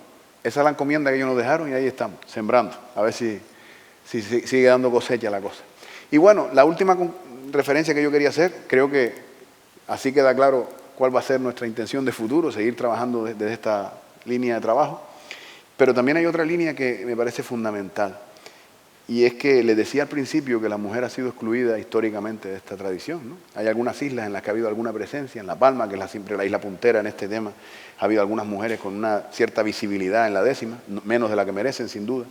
esa es la encomienda que ellos nos dejaron y ahí estamos, sembrando. A ver si sigue dando cosecha la cosa. Y bueno, la última referencia que yo quería hacer, creo que así queda claro cuál va a ser nuestra intención de futuro, seguir trabajando desde esta línea de trabajo. Pero también hay otra línea que me parece fundamental. Y es que les decía al principio que la mujer ha sido excluida históricamente de esta tradición, ¿no? Hay algunas islas en las que ha habido alguna presencia, en La Palma, que es siempre la isla puntera en este tema, ha habido algunas mujeres con una cierta visibilidad en la décima, menos de la que merecen sin duda,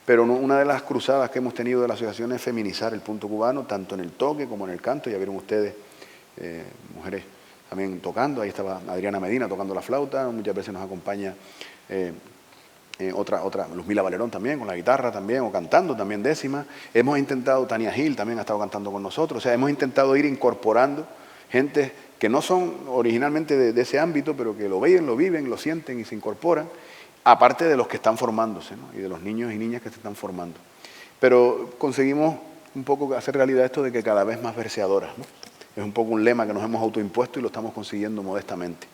pero una de las cruzadas que hemos tenido de la asociación es feminizar el punto cubano, tanto en el toque como en el canto. Ya vieron ustedes mujeres también tocando, ahí estaba Adriana Medina tocando la flauta, muchas veces nos acompaña otra, Luzmila Valerón también, con la guitarra también, o cantando también décima. Hemos intentado, Tania Gil también ha estado cantando con nosotros, o sea, hemos intentado ir incorporando gente que no son originalmente de ese ámbito, pero que lo ven, lo viven, lo sienten y se incorporan, aparte de los que están formándose, ¿no? Y de los niños y niñas que se están formando. Pero conseguimos un poco hacer realidad esto de que cada vez más verseadoras, ¿no? Es un poco un lema que nos hemos autoimpuesto y lo estamos consiguiendo modestamente.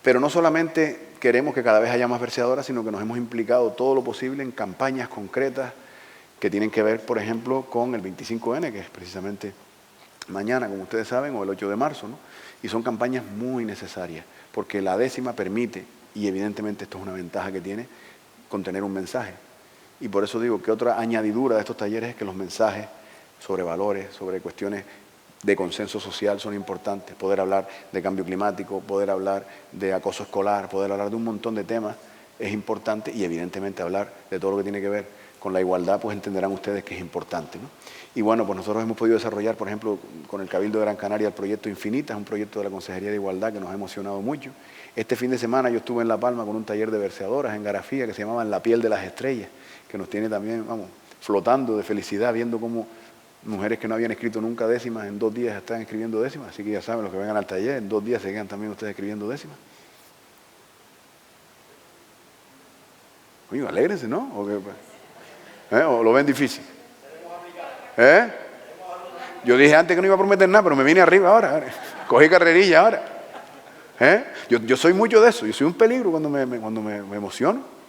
Pero no solamente queremos que cada vez haya más verseadoras, sino que nos hemos implicado todo lo posible en campañas concretas que tienen que ver, por ejemplo, con el 25N, que es precisamente mañana, como ustedes saben, o el 8 de marzo, ¿no? Y son campañas muy necesarias, porque la décima permite, y evidentemente esto es una ventaja que tiene, contener un mensaje. Y por eso digo que otra añadidura de estos talleres es que los mensajes sobre valores, sobre cuestiones de consenso social son importantes. Poder hablar de cambio climático, poder hablar de acoso escolar, poder hablar de un montón de temas es importante, y evidentemente hablar de todo lo que tiene que ver con la igualdad, pues entenderán ustedes que es importante, ¿no? Y bueno, pues nosotros hemos podido desarrollar, por ejemplo, con el Cabildo de Gran Canaria, el proyecto Infinita, es un proyecto de la Consejería de Igualdad que nos ha emocionado mucho. Este fin de semana yo estuve en La Palma con un taller de verseadoras en Garafía que se llamaba La piel de las estrellas, que nos tiene también, vamos, flotando de felicidad, viendo cómo mujeres que no habían escrito nunca décimas, en 2 días están escribiendo décimas. Así que ya saben, los que vengan al taller, en 2 días se quedan también ustedes escribiendo décimas. Oye, alégrense, ¿no? ¿O lo ven difícil? Yo dije antes que no iba a prometer nada, pero me vine arriba ahora. Cogí carrerilla ahora. Yo soy mucho de eso, yo soy un peligro cuando me emociono.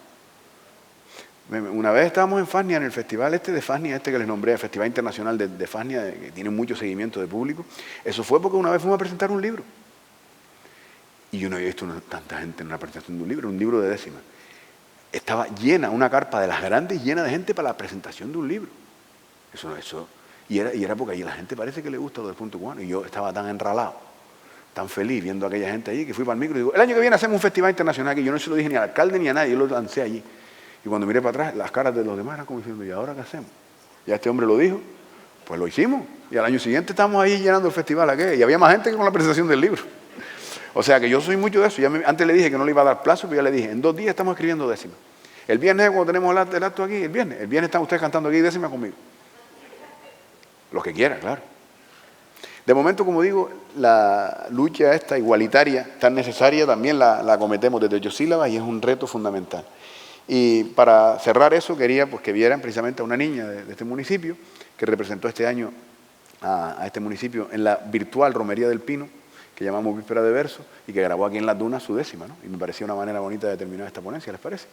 Una vez estábamos en Fasnia, en el festival de Fasnia, que les nombré, el Festival Internacional de Fasnia, que tiene mucho seguimiento de público. Eso fue porque una vez fuimos a presentar un libro. Y yo no había visto tanta gente en una presentación de un libro de décima. Estaba llena, una carpa de las grandes, llena de gente para la presentación de un libro. Y era porque ahí la gente parece que le gusta lo del punto cubano. Y yo estaba tan enralado, tan feliz viendo a aquella gente allí, que fui para el micro y digo, el año que viene hacemos un festival internacional, que yo no se lo dije ni al alcalde ni a nadie, yo lo lancé allí. Y cuando miré para atrás, las caras de los demás eran como diciendo, ¿y ahora qué hacemos? Ya este hombre lo dijo, pues lo hicimos. Y al año siguiente estamos ahí llenando el festival aquel. Y había más gente que con la presentación del libro. O sea que yo soy mucho de eso. Antes le dije que no le iba a dar plazo, pero ya le dije, en 2 días estamos escribiendo décimas. El viernes cuando tenemos el acto aquí, el viernes están ustedes cantando aquí décimas conmigo. Los que quieran, claro. De momento, como digo, la lucha esta igualitaria, tan necesaria, también la cometemos desde 8 sílabas y es un reto fundamental. Y para cerrar eso, quería pues, que vieran precisamente a una niña de este municipio, que representó este año a este municipio en la virtual Romería del Pino, que llamamos Víspera de Verso, y que grabó aquí en Las Dunas su 10ª, ¿no? Y me parecía una manera bonita de terminar esta ponencia, ¿les parece?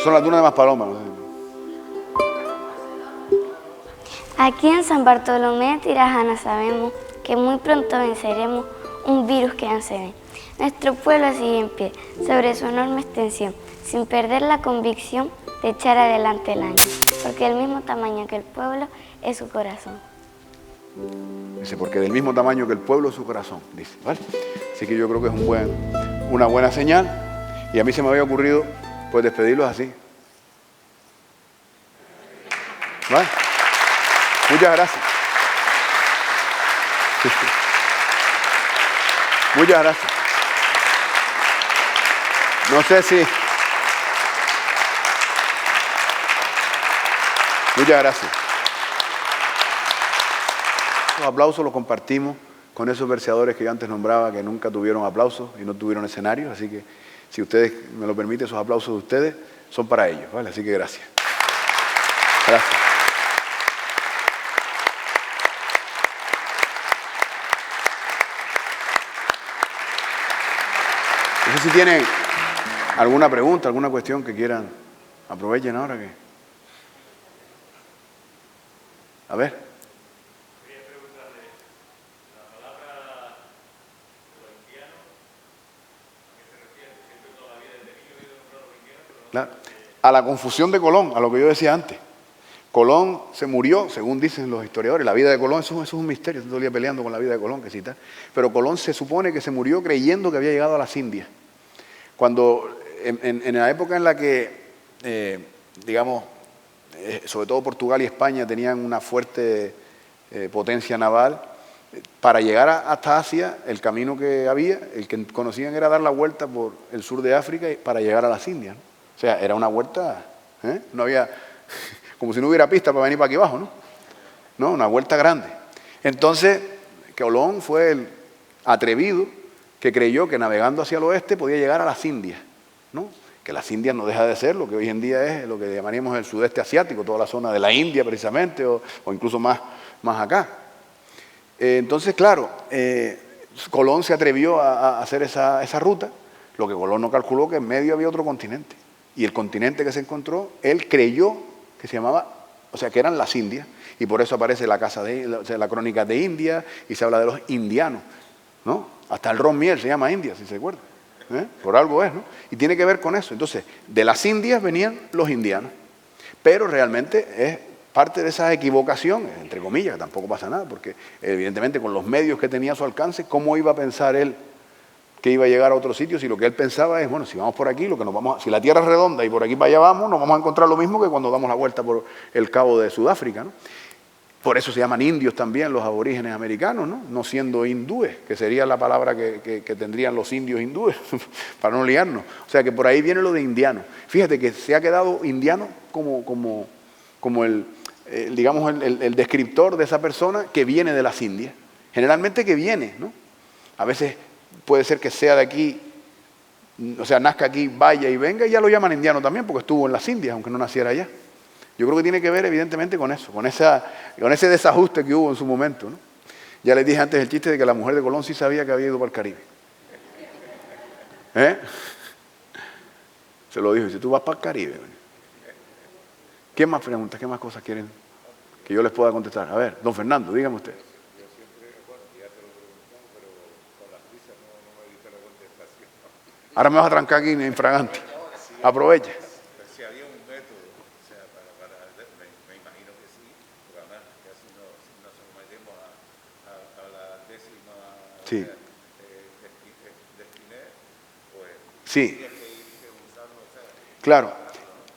Son las Dunas de Maspalomas, ¿no? Aquí en San Bartolomé de Tirajana sabemos que muy pronto venceremos un virus que aún se ve. Nuestro pueblo sigue en pie sobre su enorme extensión, sin perder la convicción de echar adelante el año, porque del mismo tamaño que el pueblo es su corazón. Dice, porque del mismo tamaño que el pueblo es su corazón, dice, ¿vale? Así que yo creo que es una buena señal, y a mí se me había ocurrido pues despedirlos así. ¿Vale? Muchas gracias. Muchas gracias. No sé si... Muchas gracias. Los aplausos los compartimos con esos verseadores que yo antes nombraba, que nunca tuvieron aplausos y no tuvieron escenarios, así que si ustedes me lo permiten, esos aplausos de ustedes son para ellos, ¿vale? Así que gracias. Gracias. No sé si tienen alguna pregunta, alguna cuestión que quieran. Aprovechen ahora que... A ver. Quería preguntarle, la palabra provinciano, ¿a qué se refiere? Siempre toda la vida desde niño he oído nombrar provinciano, pero no... Claro. A la confusión de Colón, a lo que yo decía antes. Colón se murió, según dicen los historiadores. La vida de Colón, eso es un misterio, estoy todo el día peleando con la vida de Colón, que citar. Pero Colón se supone que se murió creyendo que había llegado a las Indias. Cuando, en la época en la que, digamos, sobre todo Portugal y España tenían una fuerte potencia naval, para llegar hasta Asia, el camino que había, el que conocían era dar la vuelta por el sur de África para llegar a las Indias, ¿no? O sea, era una vuelta, no había, como si no hubiera pista para venir para aquí abajo, ¿no? No, una vuelta grande. Entonces, Colón fue el atrevido que creyó que navegando hacia el oeste podía llegar a las Indias, ¿no? Que las Indias no deja de ser lo que hoy en día es lo que llamaríamos el sudeste asiático, toda la zona de la India precisamente, o incluso más acá. Entonces, claro, Colón se atrevió a hacer esa ruta, lo que Colón no calculó que en medio había otro continente. Y el continente que se encontró, él creyó que se llamaba, o sea, que eran las Indias, y por eso aparece la crónica de India, y se habla de los indianos, ¿no? Hasta el ron miel se llama India, si se acuerdan. Por algo es, ¿no? Y tiene que ver con eso. Entonces, de las Indias venían los indianos. Pero realmente es parte de esa equivocación, entre comillas, que tampoco pasa nada, porque evidentemente con los medios que tenía a su alcance, ¿cómo iba a pensar él que iba a llegar a otro sitio? Si lo que él pensaba es, bueno, si vamos por aquí, si la Tierra es redonda y por aquí para allá vamos, nos vamos a encontrar lo mismo que cuando damos la vuelta por el cabo de Sudáfrica, ¿no? Por eso se llaman indios también los aborígenes americanos, ¿no? No siendo hindúes, que sería la palabra que tendrían los indios hindúes, para no liarnos. O sea que por ahí viene lo de indiano. Fíjate que se ha quedado indiano como el descriptor de esa persona que viene de las Indias. Generalmente que viene, ¿no? A veces puede ser que sea de aquí, o sea, nazca aquí, vaya y venga, y ya lo llaman indiano también, porque estuvo en las Indias, aunque no naciera allá. Yo creo que tiene que ver evidentemente con eso, con ese desajuste que hubo en su momento, ¿no? Ya les dije antes el chiste de que la mujer de Colón sí sabía que había ido para el Caribe. Se lo dijo, dice, tú vas para el Caribe. ¿Qué más preguntas, qué más cosas quieren que yo les pueda contestar? A ver, don Fernando, dígame usted. Yo siempre, bueno, ya te lo preguntamos, pero con las prisas no me diste la contestación. Ahora me vas a trancar aquí infragante. Aprovecha. Si había un método, o sea, me imagino que sí, porque además ya si nos sometemos a la décima Sí. destiné, pues Sí. tienes que ir usando, o sea, Claro.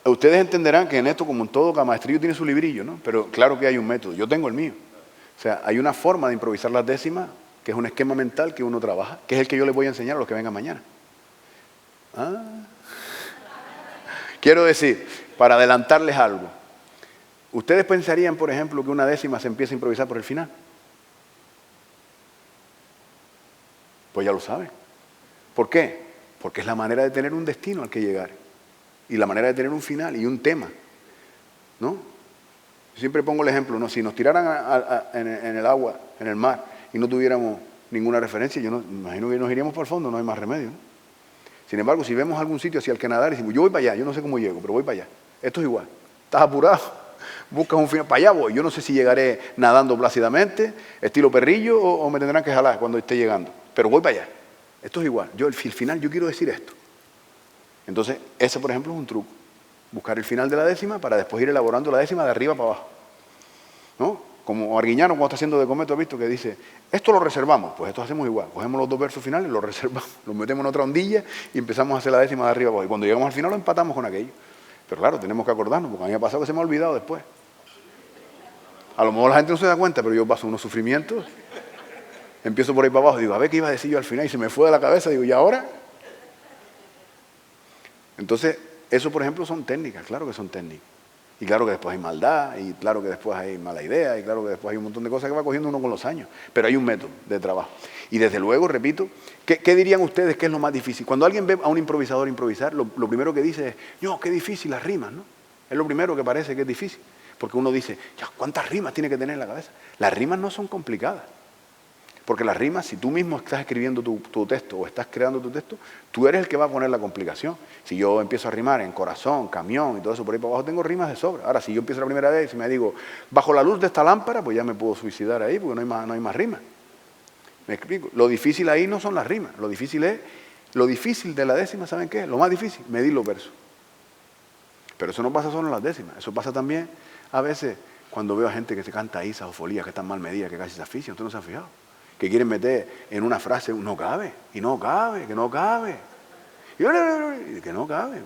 Ustedes entenderán que en esto, como en todo, cada maestrillo tiene su librillo, ¿no? Pero claro que hay un método. Yo tengo el mío. O sea, hay una forma de improvisar las décimas que es un esquema mental que uno trabaja, que es el que yo les voy a enseñar a los que vengan mañana. Quiero decir, para adelantarles algo, ¿ustedes pensarían, por ejemplo, que una décima se empieza a improvisar por el final? Pues ya lo saben. ¿Por qué? Porque es la manera de tener un destino al que llegar. Y la manera de tener un final y un tema. ¿No? Yo siempre pongo el ejemplo, ¿no? Si nos tiraran en el agua, en el mar, y no tuviéramos ninguna referencia, yo no, imagino que nos iríamos para el fondo, no hay más remedio, ¿no? Sin embargo, si vemos algún sitio hacia el que nadar y decimos, yo voy para allá, yo no sé cómo llego, pero voy para allá. Esto es igual. Estás apurado, buscas un final, para allá voy. Yo no sé si llegaré nadando plácidamente, estilo perrillo, o me tendrán que jalar cuando esté llegando. Pero voy para allá. Esto es igual. Yo, el final, yo quiero decir esto. Entonces, ese, por ejemplo, es un truco. Buscar el final de la décima para después ir elaborando la décima de arriba para abajo. ¿No? Como Arguiñano cuando está haciendo de comer, tú has visto que dice, esto lo reservamos. Pues esto hacemos igual. Cogemos los dos versos finales, los reservamos, los metemos en otra ondilla y empezamos a hacer la décima de arriba para abajo. Y cuando llegamos al final lo empatamos con aquello. Pero claro, tenemos que acordarnos, porque a mí me ha pasado que se me ha olvidado después. A lo mejor la gente no se da cuenta, pero yo paso unos sufrimientos. Empiezo por ahí para abajo, digo, a ver qué iba a decir yo al final, y se me fue de la cabeza, digo, ¿y ahora? Entonces, eso por ejemplo son técnicas, claro que son técnicas. Y claro que después hay maldad, y claro que después hay mala idea, y claro que después hay un montón de cosas que va cogiendo uno con los años. Pero hay un método de trabajo. Y desde luego, repito, ¿qué dirían ustedes que es lo más difícil? Cuando alguien ve a un improvisador improvisar, lo primero que dice es, no, qué difícil las rimas, ¿no? Es lo primero que parece que es difícil. Porque uno dice, ya, ¿cuántas rimas tiene que tener en la cabeza? Las rimas no son complicadas. Porque las rimas, si tú mismo estás escribiendo tu texto o estás creando tu texto, tú eres el que va a poner la complicación. Si yo empiezo a rimar en corazón, camión y todo eso por ahí para abajo, tengo rimas de sobra. Ahora, si yo empiezo la primera vez y me digo, bajo la luz de esta lámpara, pues ya me puedo suicidar ahí porque no hay más rimas. ¿Me explico? Lo difícil ahí no son las rimas. Lo difícil de la décima, ¿saben qué es? Lo más difícil, medir los versos. Pero eso no pasa solo en las décimas. Eso pasa también a veces cuando veo a gente que se canta isas o folías que están mal medidas, que casi se asfixian. ¿Usted no se ha fijado? Que quieren meter en una frase, no cabe, y no cabe, que no cabe. Y que no cabe.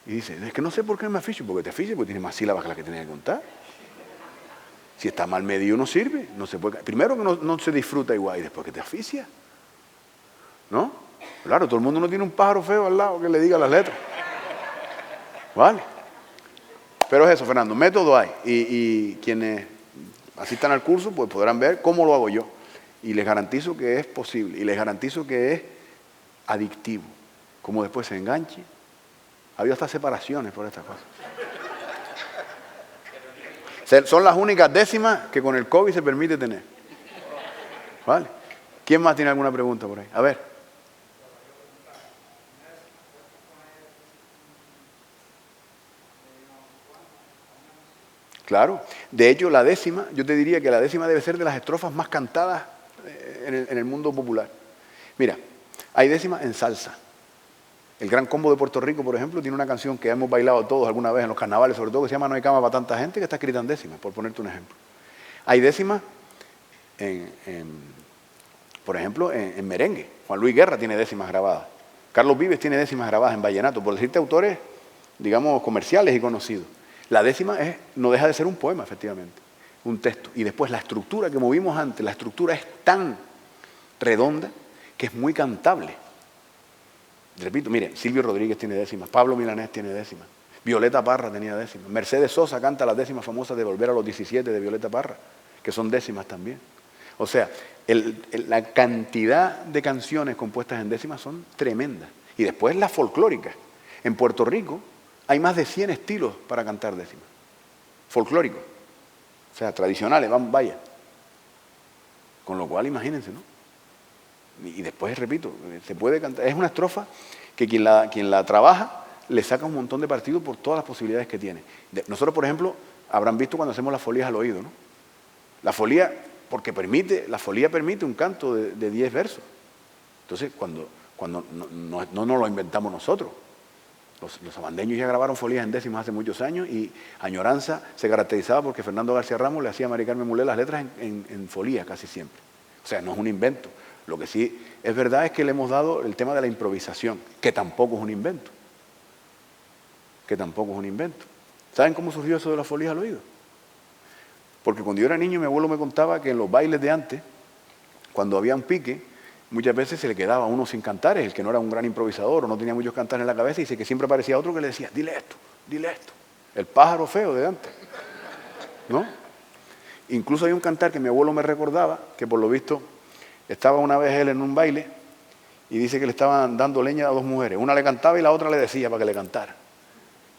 Y dice, es que no sé por qué me asfixio, porque te asfixias, porque tiene más sílabas que las que tenía que contar. Si está mal medido no sirve, no se puede. Primero que no se disfruta igual, y después que te asfixia. ¿No? Claro, todo el mundo no tiene un pájaro feo al lado que le diga las letras. ¿Vale? Pero es eso, Fernando, método hay. Y quienes asistan al curso, pues podrán ver cómo lo hago yo. Y les garantizo que es posible. Y les garantizo que es adictivo. Como después se enganche. Ha habido hasta separaciones por estas cosas. Son las únicas décimas que con el COVID se permite tener. ¿Vale? ¿Quién más tiene alguna pregunta por ahí? A ver. Claro. De hecho, la décima, yo te diría que la décima debe ser de las estrofas más cantadas en el mundo popular. Mira, hay décimas en salsa. El Gran Combo de Puerto Rico, por ejemplo, tiene una canción que hemos bailado todos alguna vez en los carnavales, sobre todo, que se llama No hay cama para tanta gente, que está escrita en décimas, por ponerte un ejemplo. Hay décimas, por ejemplo, en merengue. Juan Luis Guerra tiene décimas grabadas. Carlos Vives tiene décimas grabadas en vallenato, por decirte autores, digamos, comerciales y conocidos. La décima no deja de ser un poema, efectivamente, un texto. Y después la estructura que movimos antes, la estructura es tan redonda que es muy cantable. Repito, mire, Silvio Rodríguez tiene décimas, Pablo Milanés tiene décimas, Violeta Parra tenía décimas, Mercedes Sosa canta las décimas famosas de Volver a los 17 de Violeta Parra, que son décimas también. O sea, la cantidad de canciones compuestas en décimas son tremendas. Y después las folclóricas. En Puerto Rico hay más de 100 estilos para cantar décimas. Folclóricos. O sea, tradicionales, vaya. Con lo cual, imagínense, ¿no? Y después, repito, se puede cantar. Es una estrofa que quien la trabaja le saca un montón de partido por todas las posibilidades que tiene. Nosotros, por ejemplo, habrán visto cuando hacemos las folías al oído, ¿no? La folía, la folía permite un canto de 10 versos. Entonces, cuando no nos lo inventamos nosotros. Los abandeños ya grabaron folías en décimas hace muchos años y Añoranza se caracterizaba porque Fernando García Ramos le hacía a Mari Carmen Mulé las letras en folía casi siempre. O sea, no es un invento. Lo que sí es verdad es que le hemos dado el tema de la improvisación, que tampoco es un invento. ¿Saben cómo surgió eso de las folías al oído? Porque cuando yo era niño mi abuelo me contaba que en los bailes de antes, cuando había un pique, muchas veces se le quedaba a uno sin cantares, el que no era un gran improvisador o no tenía muchos cantares en la cabeza, y dice que siempre aparecía otro que le decía, dile esto, el pájaro feo de antes, ¿no? Incluso hay un cantar que mi abuelo me recordaba, que por lo visto estaba una vez él en un baile y dice que le estaban dando leña a dos mujeres, una le cantaba y la otra le decía para que le cantara.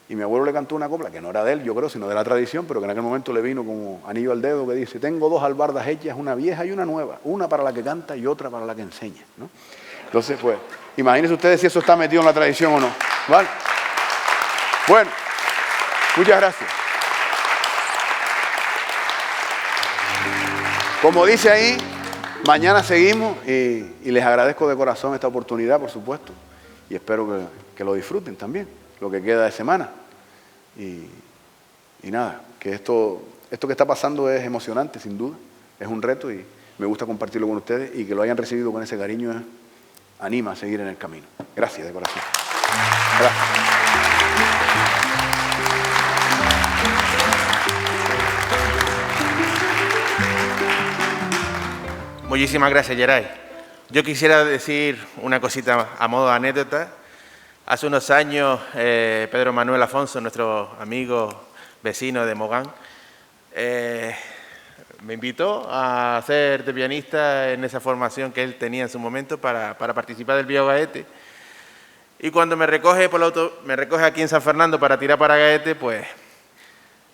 Y mi abuelo le cantó una copla, que no era de él, yo creo, sino de la tradición, pero que en aquel momento le vino como anillo al dedo, que dice, tengo dos albardas hechas, una vieja y una nueva, una para la que canta y otra para la que enseña, ¿no? Entonces, pues, imagínense ustedes si eso está metido en la tradición o no, ¿vale? Bueno, muchas gracias. Como dice ahí, mañana seguimos y les agradezco de corazón esta oportunidad, por supuesto, y espero que lo disfruten también, lo que queda de semana. Y nada, que esto que está pasando es emocionante, sin duda, es un reto y me gusta compartirlo con ustedes y que lo hayan recibido con ese cariño anima a seguir en el camino. Gracias de corazón. Gracias. Muchísimas gracias, Geray. Yo quisiera decir una cosita a modo de anécdota. Hace unos años, Pedro Manuel Afonso, nuestro amigo vecino de Mogán, me invitó a ser de pianista en esa formación que él tenía en su momento para participar del Bio Gaete. Y cuando me recoge aquí en San Fernando para tirar para Gaete, pues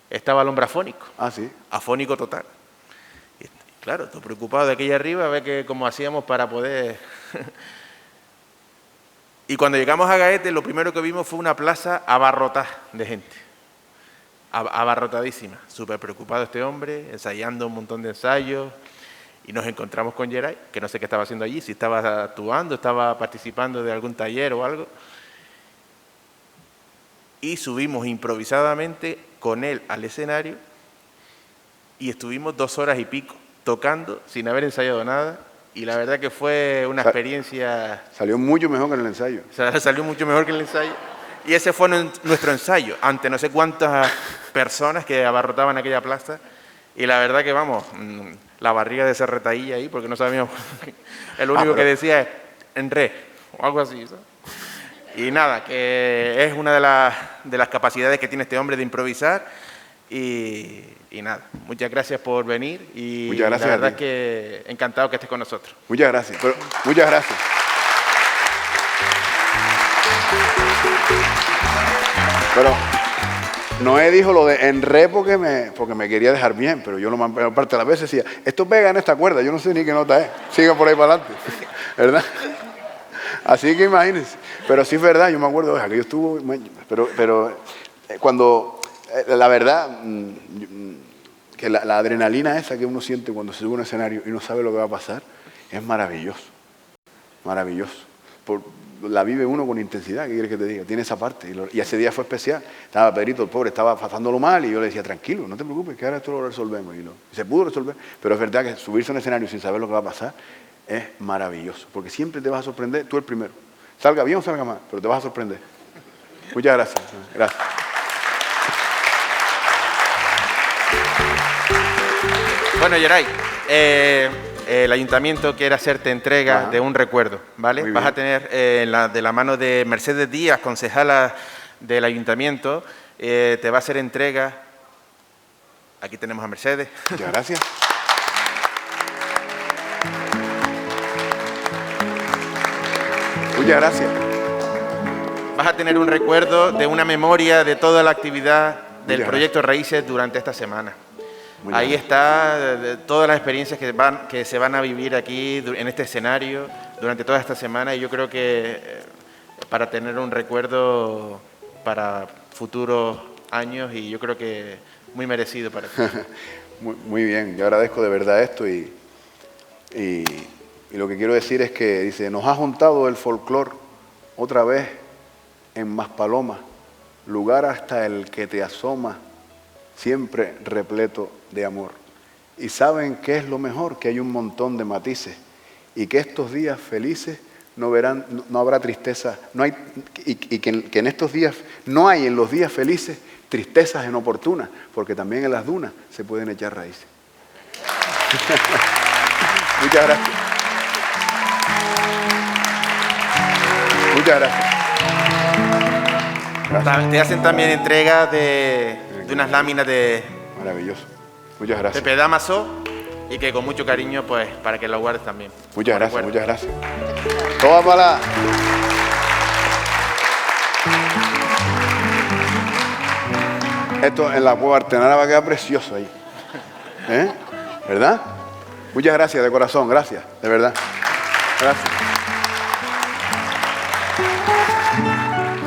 estaba el hombre afónico. Ah, sí. Afónico total. Y claro, estoy preocupado de aquí arriba, a ver cómo hacíamos para poder... Y cuando llegamos a Gaete, lo primero que vimos fue una plaza abarrotada de gente. Abarrotadísima. Súper preocupado este hombre, ensayando un montón de ensayos. Y nos encontramos con Geray, que no sé qué estaba haciendo allí, si estaba actuando, estaba participando de algún taller o algo. Y subimos improvisadamente con él al escenario y estuvimos 2 horas y pico tocando sin haber ensayado nada. Y la verdad que fue una experiencia... Salió mucho mejor que en el ensayo. Salió mucho mejor que el ensayo. Y ese fue nuestro ensayo, ante no sé cuántas personas que abarrotaban aquella plaza. Y la verdad que, vamos, la barriga de ese retaílla ahí, porque no sabíamos... El único que decía es en re, o algo así, ¿sabes? Y nada, que es una de las capacidades que tiene este hombre de improvisar. Y nada, muchas gracias por venir y muchas gracias, la verdad es que encantado que estés con nosotros. Muchas gracias, muchas gracias. Pero Noé dijo lo de en re porque me quería dejar bien, pero yo aparte de las veces decía, esto pega en esta cuerda, yo no sé ni qué nota es, siga por ahí para adelante, ¿verdad? Así que imagínense, pero sí es verdad, yo me acuerdo, que yo estuvo, pero cuando... La verdad, que la adrenalina esa que uno siente cuando se sube a un escenario y no sabe lo que va a pasar, es maravilloso, maravilloso. La vive uno con intensidad, ¿qué quieres que te diga? Tiene esa parte. Y ese día fue especial. Estaba Pedrito, el pobre, estaba pasándolo mal y yo le decía, tranquilo, no te preocupes, que ahora esto lo resolvemos. Y se pudo resolver, pero es verdad que subirse a un escenario sin saber lo que va a pasar es maravilloso, porque siempre te vas a sorprender, tú el primero. Salga bien o salga mal, pero te vas a sorprender. Muchas gracias. Gracias. Bueno, Geray, el ayuntamiento quiere hacerte entrega de un recuerdo, ¿vale? Vas a tener de la mano de Mercedes Díaz, concejala del ayuntamiento, te va a hacer entrega. Aquí tenemos a Mercedes. Muchas gracias. Muchas gracias. Vas a tener un recuerdo de una memoria de toda la actividad del proyecto Raíces durante esta semana. Ahí está todas las experiencias que se van a vivir aquí en este escenario durante toda esta semana y yo creo que para tener un recuerdo para futuros años y yo creo que muy merecido para ti. Muy bien, yo agradezco de verdad esto y lo que quiero decir es que dice, nos ha juntado el folclor otra vez en Maspalomas, lugar hasta el que te asoma, siempre repleto de amor. Y saben qué es lo mejor, que hay un montón de matices y que estos días felices no habrá tristeza, y que en estos días no hay en los días felices tristezas inoportunas, porque también en las dunas se pueden echar raíces. Muchas gracias. Muchas gracias. Te hacen también entrega de unas láminas de Maravilloso. Muchas gracias. Pepe Damaso y que con mucho cariño, pues, para que lo guardes también. Muchas Por gracias, recuerdo. muchas gracias. Toma para. Esto en la cueva artenara va a quedar precioso ahí. ¿Eh? ¿Verdad? Muchas gracias de corazón, gracias, de verdad. Gracias.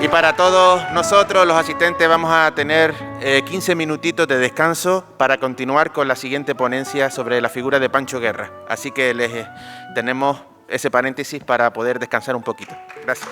Y para todos nosotros, los asistentes, vamos a tener 15 minutitos de descanso para continuar con la siguiente ponencia sobre la figura de Pancho Guerra. Así que tenemos ese paréntesis para poder descansar un poquito. Gracias.